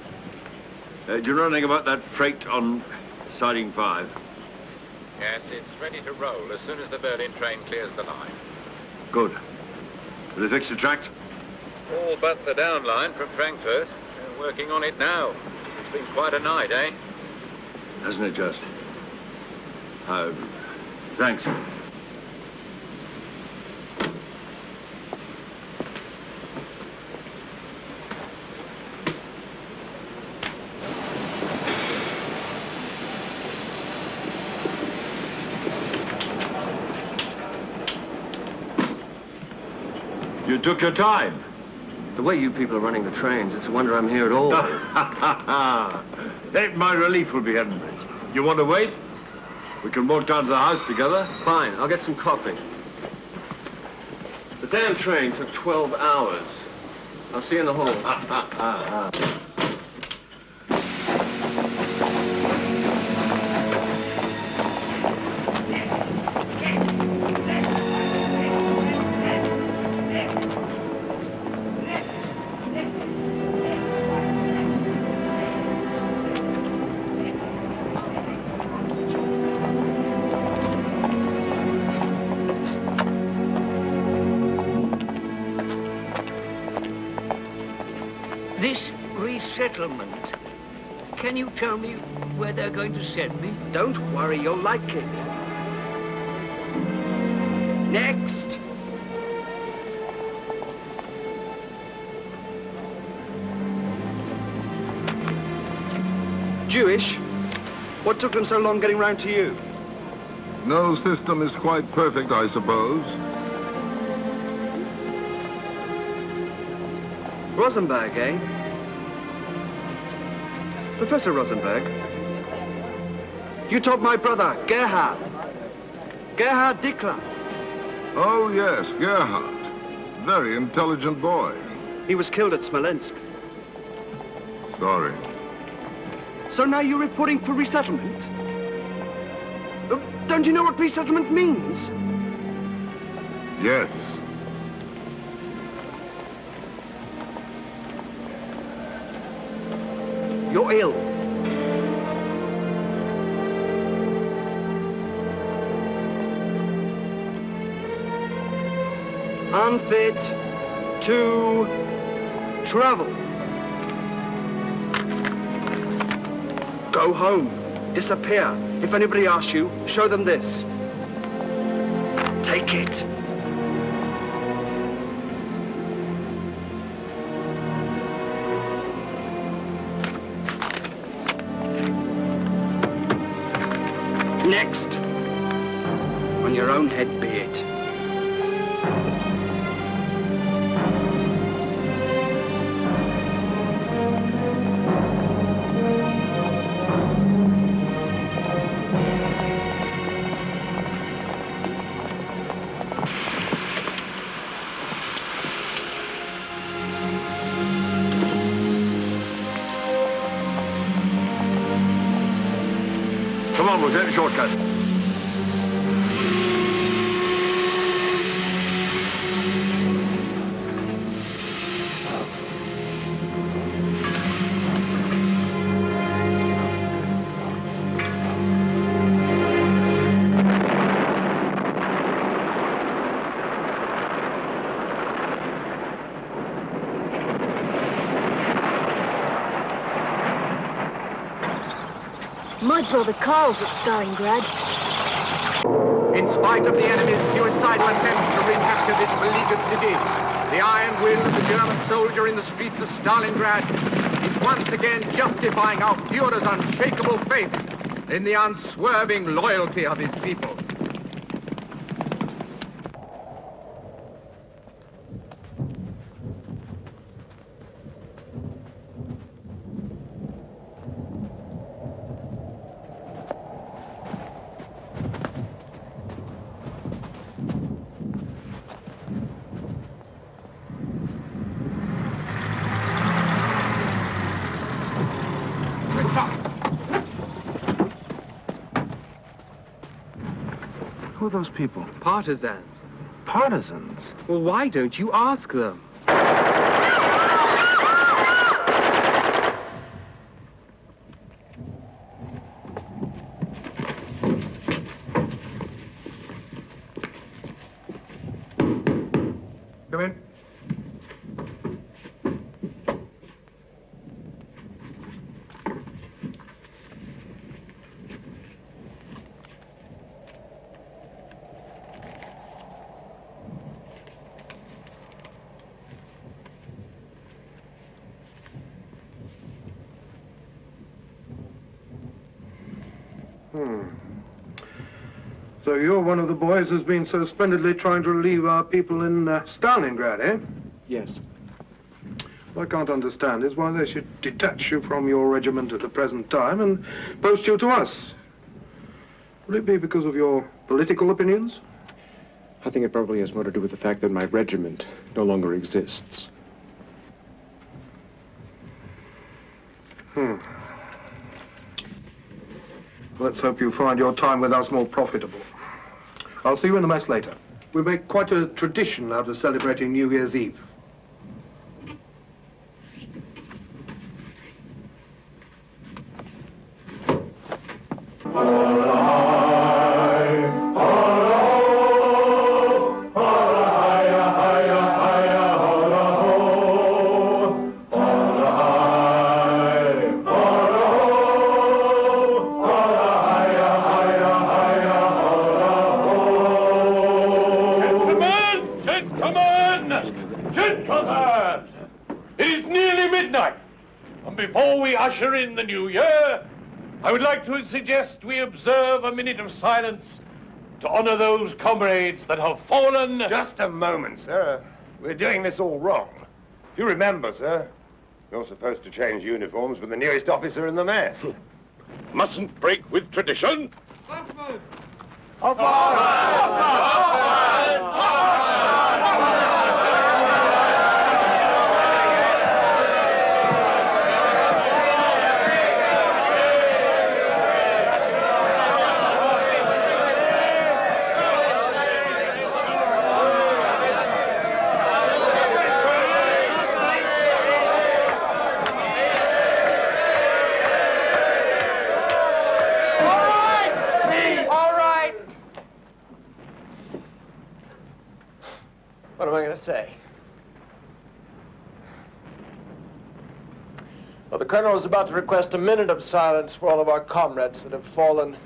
Do you know anything about that freight on Siding 5? Yes, it's ready to roll as soon as the Berlin train clears the line. Good. Will they fix the tracks? All but the down line from Frankfurt. They're working on it now. It's been quite a night, eh? Hasn't it just? Thanks. You took your time. The way you people are running the trains, it's a wonder I'm here at all. My relief will be heading. You want to wait? We can walk down to the house together. Fine, I'll get some coffee. The damn train took 12 hours. I'll see you in the hall. This resettlement, can you tell me where they're going to send me? Don't worry, you'll like it. Next. Jewish? What took them so long getting round to you? No system is quite perfect, I suppose. Rosenberg, eh? Professor Rosenberg. You taught my brother, Gerhard. Gerhard Dickler. Oh, yes, Gerhard. Very intelligent boy. He was killed at Smolensk. Sorry. So now you're reporting for resettlement? Don't you know what resettlement means? Yes. You're ill. Unfit to travel. Go home. Disappear. If anybody asks you, show them this. Take it. Next. On your own head be it. Come on, we'll take a shortcut. My brother Carl's at Stalingrad. In spite of the enemy's suicidal attempts to recapture this beleaguered city, the iron will of the German soldier in the streets of Stalingrad is once again justifying our Führer's unshakable faith in the unswerving loyalty of his people. Who are those people? Partisans. Partisans? Well, why don't you ask them? Come in. So you're one of the boys who's been so splendidly trying to relieve our people in Stalingrad, eh? Yes. What I can't understand is why they should detach you from your regiment at the present time and post you to us. Would it be because of your political opinions? I think it probably has more to do with the fact that my regiment no longer exists. Let's hope you find your time with us more profitable. I'll see you in the mess later. We make quite a tradition out of celebrating New Year's Eve. Before we usher in the new year, I would like to suggest we observe a minute of silence to honor those comrades that have fallen. Just a moment, sir. We're doing this all wrong. You remember, sir, you're supposed to change uniforms with the newest officer in the mess. Mustn't break with tradition. What am I going to say? Well, the Colonel is about to request a minute of silence for all of our comrades that have fallen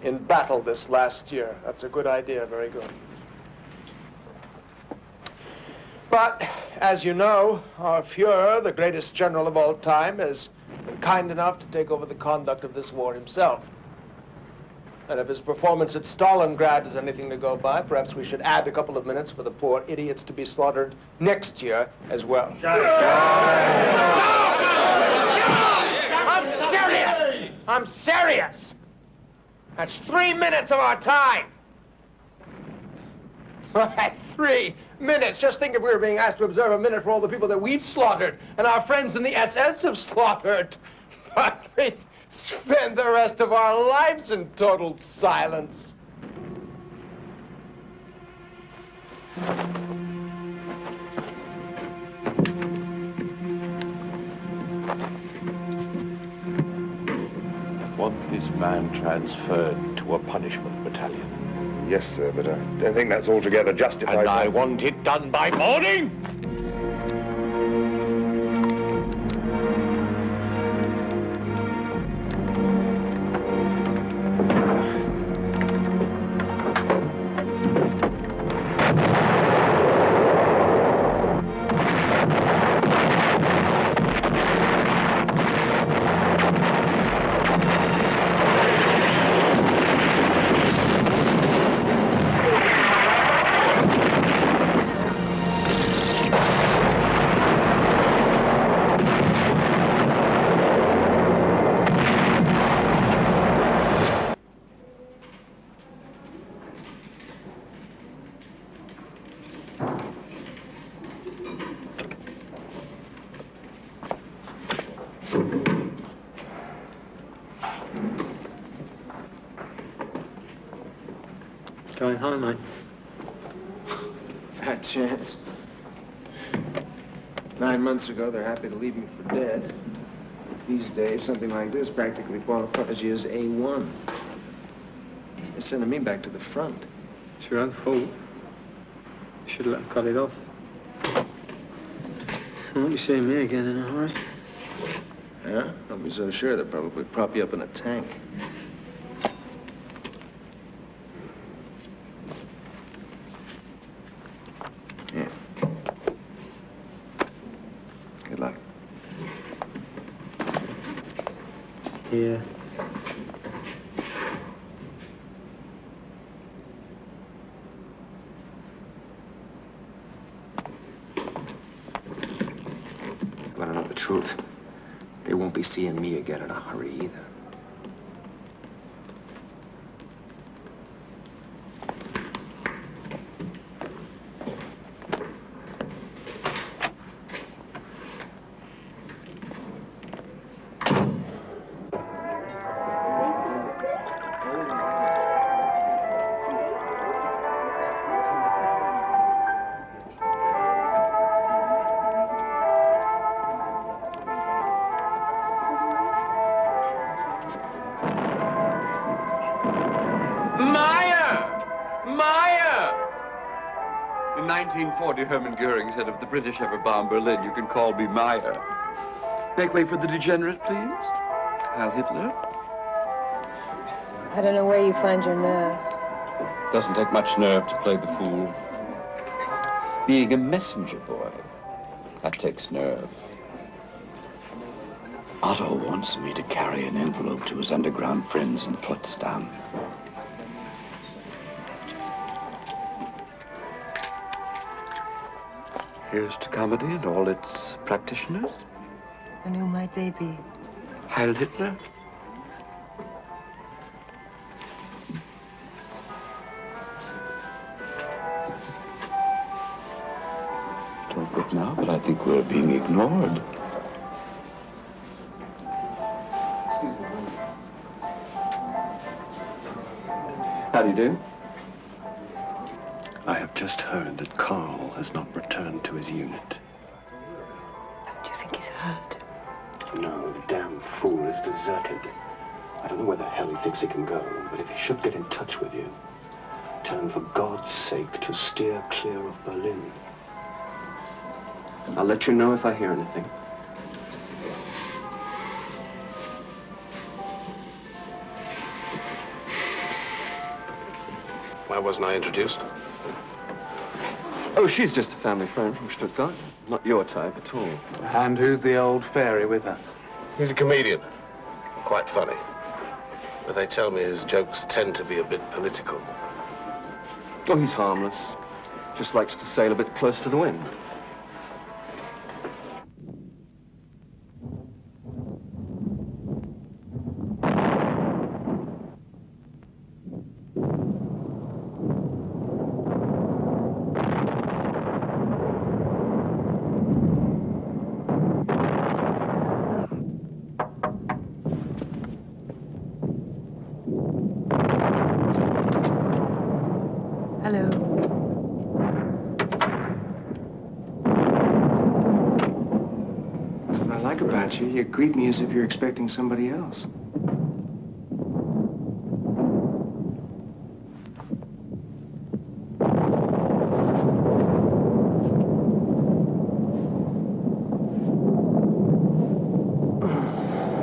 in battle this last year. That's a good idea, very good. But, as you know, our Fuhrer, the greatest general of all time, has been kind enough to take over the conduct of this war himself. And if his performance at Stalingrad is anything to go by, perhaps we should add a couple of minutes for the poor idiots to be slaughtered next year as well. I'm serious! I'm serious! That's 3 minutes of our time! 3 minutes! Just think if we were being asked to observe a minute for all the people that we've slaughtered and our friends in the SS have slaughtered. But we'd spend the rest of our lives in total silence. Want this man transferred to a punishment battalion. Yes, sir, but I don't think that's altogether justified. And I want it done by morning! Going home, mate. Fat chance. 9 months ago, they're happy to leave you for dead. These days, something like this practically qualifies you as A1. They're sending me back to the front. It's your own fault. You should have let them cut it off. I won't be seeing me again in a hurry. Yeah? Don't be so sure. They'll probably prop you up in a tank. Yeah. Good luck. Yeah. truth, they won't be seeing me again in a hurry either. In 1940, Hermann Goering said, if the British ever bomb Berlin, you can call me Meyer. Make way for the degenerate, please. Heil Hitler. I don't know where you find your nerve. Doesn't take much nerve to play the fool. Being a messenger boy, that takes nerve. Otto wants me to carry an envelope to his underground friends in Potsdam. Here's to comedy and all its practitioners. And who might they be? Heil Hitler. Don't look now, but I think we're being ignored. How do you do? I have just heard that Carl has not returned to his unit. Do you think he's hurt? No, the damn fool is deserted. I don't know where the hell he thinks he can go, but if he should get in touch with you, tell him for God's sake to steer clear of Berlin. I'll let you know if I hear anything. Why wasn't I introduced? Oh, she's just a family friend from Stuttgart. Not your type at all. And who's the old fairy with her? He's a comedian. Quite funny. But they tell me his jokes tend to be a bit political. Oh, he's harmless. Just likes to sail a bit close to the wind. Hello. That's what I like about you. You greet me as if you're expecting somebody else.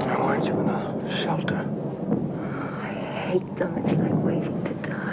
Why aren't you in a shelter? I hate them. It's like waiting to die.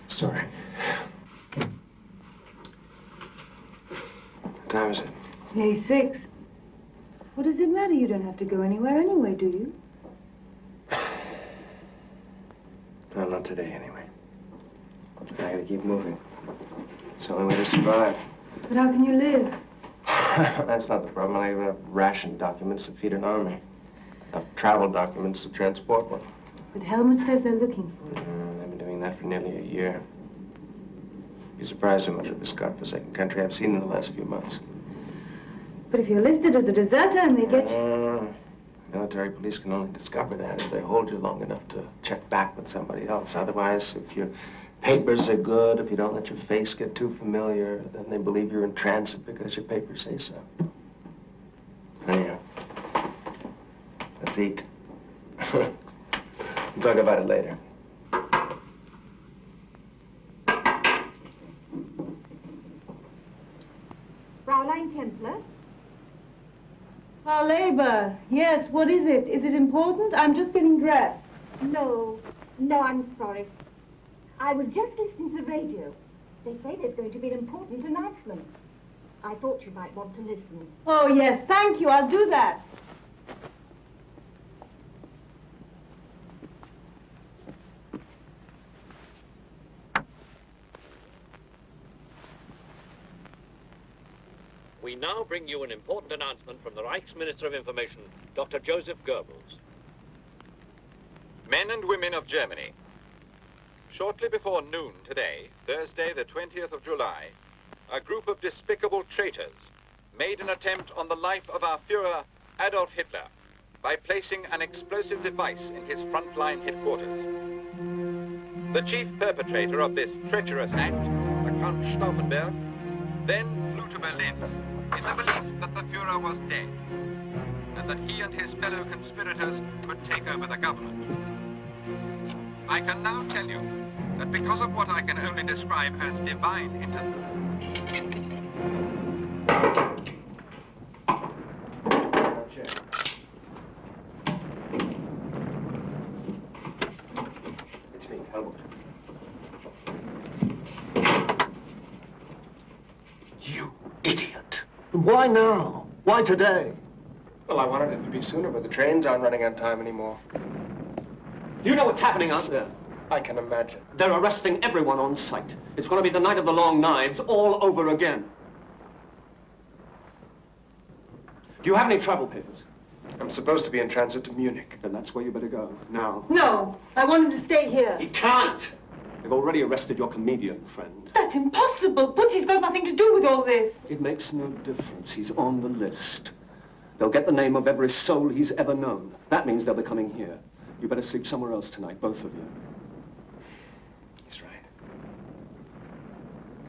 Sorry. What time is it? Hey, 6. What does it matter? You don't have to go anywhere anyway, do you? Well, not today, anyway. I gotta keep moving. It's the only way to survive. But how can you live? That's not the problem. I even have ration documents to feed an army. Enough travel documents to transport one. But Helmut says they're looking for you. They've been doing that for nearly a year. You're surprised how much of this godforsaken country I've seen in the last few months. But if you're listed as a deserter and they get you... Military police can only discover that if they hold you long enough to check back with somebody else. Otherwise, if your papers are good, if you don't let your face get too familiar, then they believe you're in transit because your papers say so. Anyhow, let's eat. We'll talk about it later. Fraulein Templer? Our labor. Yes, what is it? Is it important? I'm just getting dressed. No, I'm sorry. I was just listening to the radio. They say there's going to be an important announcement. I thought you might want to listen. Oh, yes, thank you. I'll do that. We now bring you an important announcement from the Reichsminister of Information, Dr. Joseph Goebbels. Men and women of Germany, shortly before noon today, Thursday the 20th of July, a group of despicable traitors made an attempt on the life of our Führer, Adolf Hitler, by placing an explosive device in his frontline headquarters. The chief perpetrator of this treacherous act, the Count Stauffenberg, then flew to Berlin in the belief that the Führer was dead and that he and his fellow conspirators could take over the government. I can now tell you that because of what I can only describe as divine It's me, Helmut. You idiot. Why now? Why today? Well, I wanted it to be sooner, but the trains aren't running on time anymore. You know what's happening out there? I can imagine. They're arresting everyone on sight. It's going to be the night of the long knives all over again. Do you have any travel papers? I'm supposed to be in transit to Munich. Then that's where you better go, now. No, I want him to stay here. He can't! They've already arrested your comedian friend. That's impossible. Putty's got nothing to do with all this. It makes no difference. He's on the list. They'll get the name of every soul he's ever known. That means they'll be coming here. You better sleep somewhere else tonight, both of you. He's right.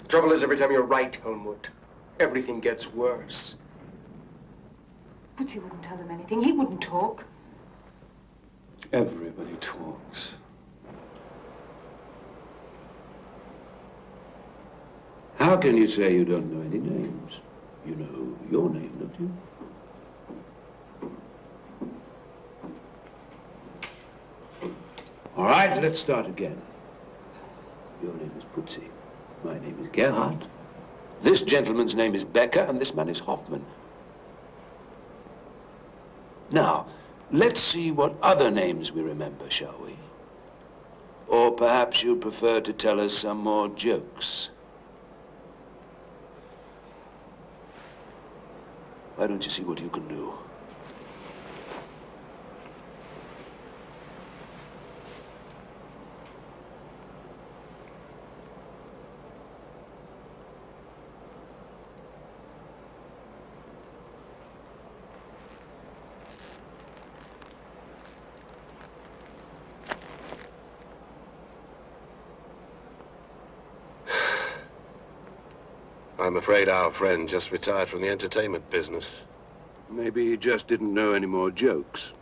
The trouble is, every time you're right, Helmut, everything gets worse. Putty wouldn't tell them anything. He wouldn't talk. Everybody talks. How can you say you don't know any names? You know your name, don't you? All right, let's start again. Your name is Putzi. My name is Gerhard. This gentleman's name is Becker, and this man is Hoffman. Now, let's see what other names we remember, shall we? Or perhaps you prefer to tell us some more jokes. Why don't you see what you can do? I'm afraid our friend just retired from the entertainment business. Maybe he just didn't know any more jokes.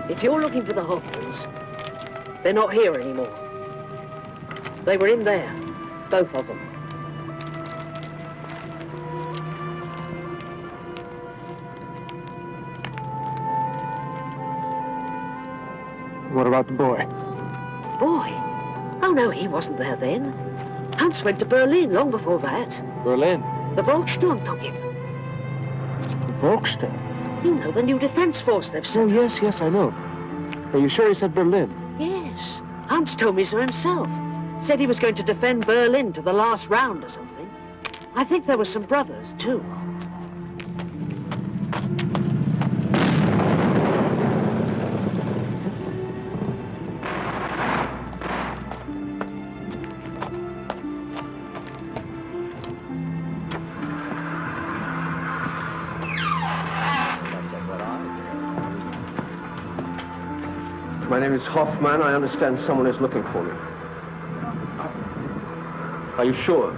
If you're looking for the Hoffmans, they're not here anymore. They were in there, both of them. What about the boy? Boy? Oh, no, he wasn't there then. Hans went to Berlin long before that. Berlin? The Volkssturm took him. Volkssturm? You know, the new defense force they've set Oh, up. yes, I know. Are you sure he said Berlin? Yes. Hans told me so himself. Said he was going to defend Berlin to the last round or something. I think there were some brothers, too. My name is Hoffman. I understand someone is looking for me. Are you sure?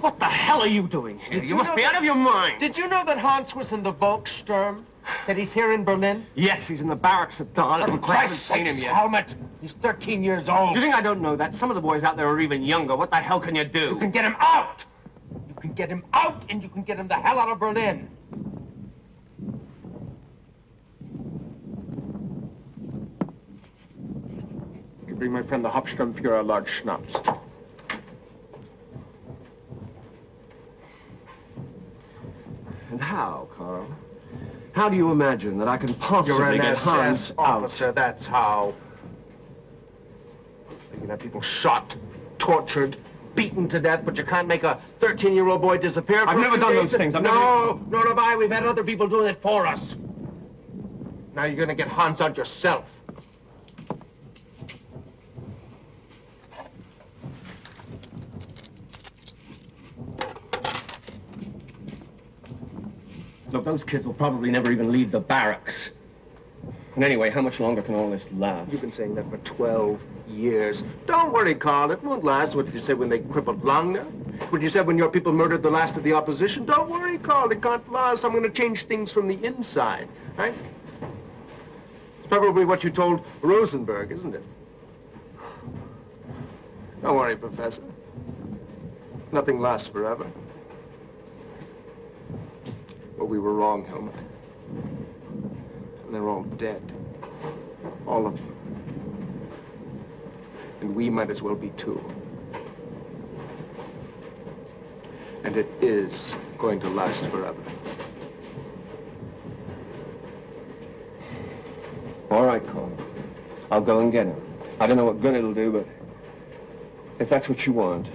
What the hell are you doing here? You must be out of your mind. Did you know that Hans was in the Volkssturm? That he's here in Berlin? Yes, he's in the barracks at Dahl. I haven't seen him yet. Helmet. He's 13 years old. Do you think I don't know that? Some of the boys out there are even younger. What the hell can you do? You can get him out! You can get him out, and you can get him the hell out of Berlin. You bring my friend the Hauptsturmführer a large schnapps. And how, Carl? How do you imagine that I can possibly You're an get SS Hans officer, that's how. You can have people shot, tortured, beaten to death, but you can't make a 13-year-old boy disappear for I've a never few done days. those things. No, nor have I. We've had other people doing it for us. Now you're gonna get Hans out yourself. Look, those kids will probably never even leave the barracks. And anyway, how much longer can all this last? You've been saying that for 12 years. Don't worry, Carl. It won't last. What did you say when they crippled Wagner? What you said when your people murdered the last of the opposition? Don't worry, Carl. It can't last. I'm going to change things from the inside, right? It's probably what you told Rosenberg, isn't it? Don't worry, Professor. Nothing lasts forever. But we were wrong, Helmut. And they're all dead. All of them. And we might as well be too. And it is going to last forever. All right, Carl. I'll go and get him. I don't know what good it'll do, but if that's what you want.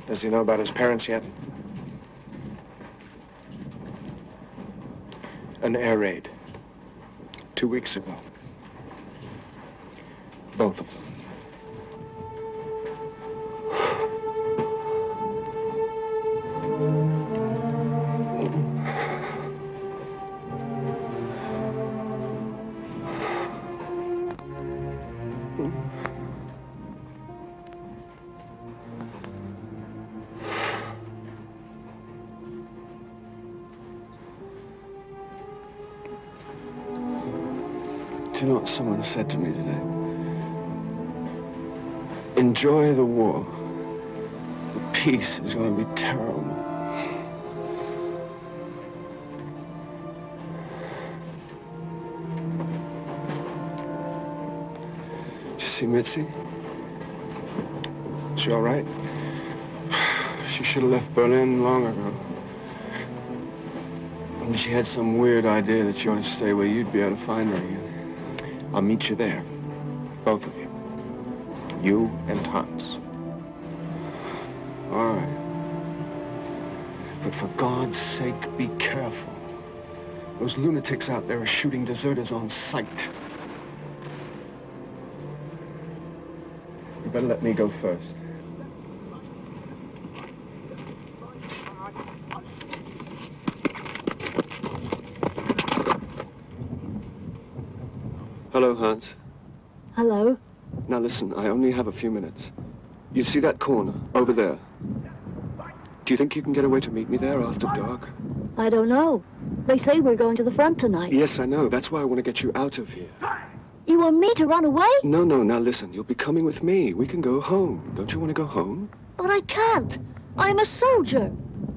Does he know about his parents yet? An air raid. 2 weeks ago. Both of them. Do you know what someone said to me today? Enjoy the war. The peace is going to be terrible. Did you see Mitzi? Is she all right? She should have left Berlin long ago. And she had some weird idea that she ought to stay where you'd be able to find her again. I'll meet you there. Both of you. You and Hans. All right. But for God's sake, be careful. Those lunatics out there are shooting deserters on sight. You better let me go first. Hello, Hans. Hello. Now listen, I only have a few minutes. You see that corner, over there? Do you think you can get away to meet me there after dark? I don't know. They say we're going to the front tonight. Yes, I know. That's why I want to get you out of here. You want me to run away? No, now listen. You'll be coming with me. We can go home. Don't you want to go home? But I can't. I'm a soldier.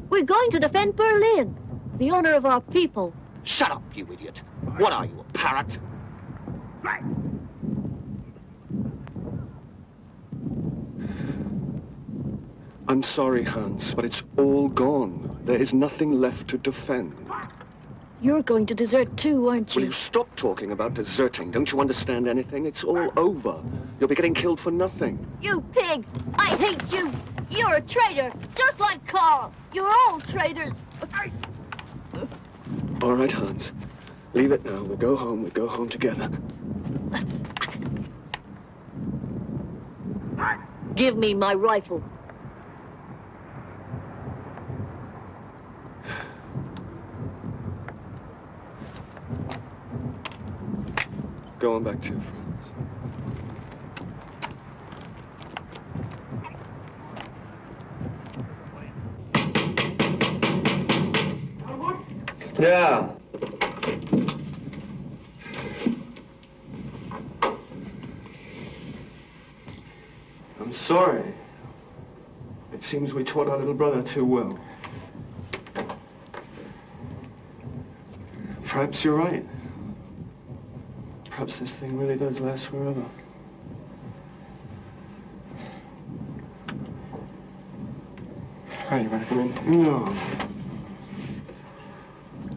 We're going to defend Berlin, the honor of our people. Shut up, you idiot. What are you, a parrot? I'm sorry, Hans, but it's all gone. There is nothing left to defend. You're going to desert too, aren't you? Will you stop talking about deserting? Don't you understand anything? It's all over. You'll be getting killed for nothing. You pig! I hate you! You're a traitor, just like Carl. You're all traitors. All right, Hans. Leave it now. We'll go home. We'll go home together. Give me my rifle. Go on back to your friends. Yeah. I'm sorry. It seems we taught our little brother too well. Perhaps you're right. Perhaps this thing really does last forever. Hey, you want to come in? No.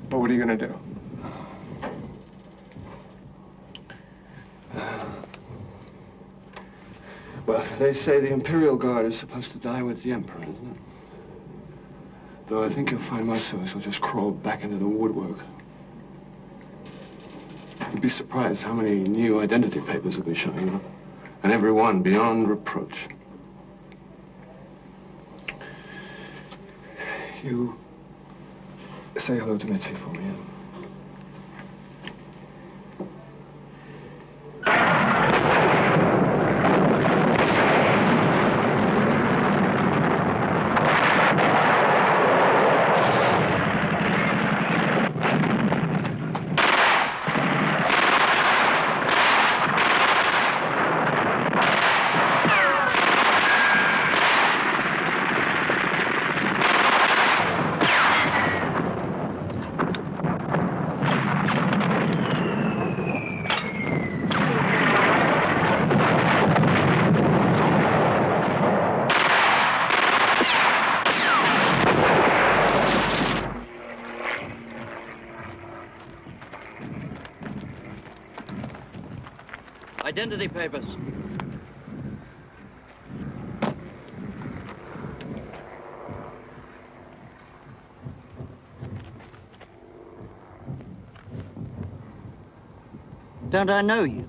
Well, what are you going to do? Well, they say the Imperial Guard is supposed to die with the Emperor, isn't it? Though I think you'll find my service will just crawl back into the woodwork. You'd be surprised how many new identity papers will be showing up. And every one beyond reproach. You say hello to Mitzi for me, yeah? Identity papers. Don't I know you?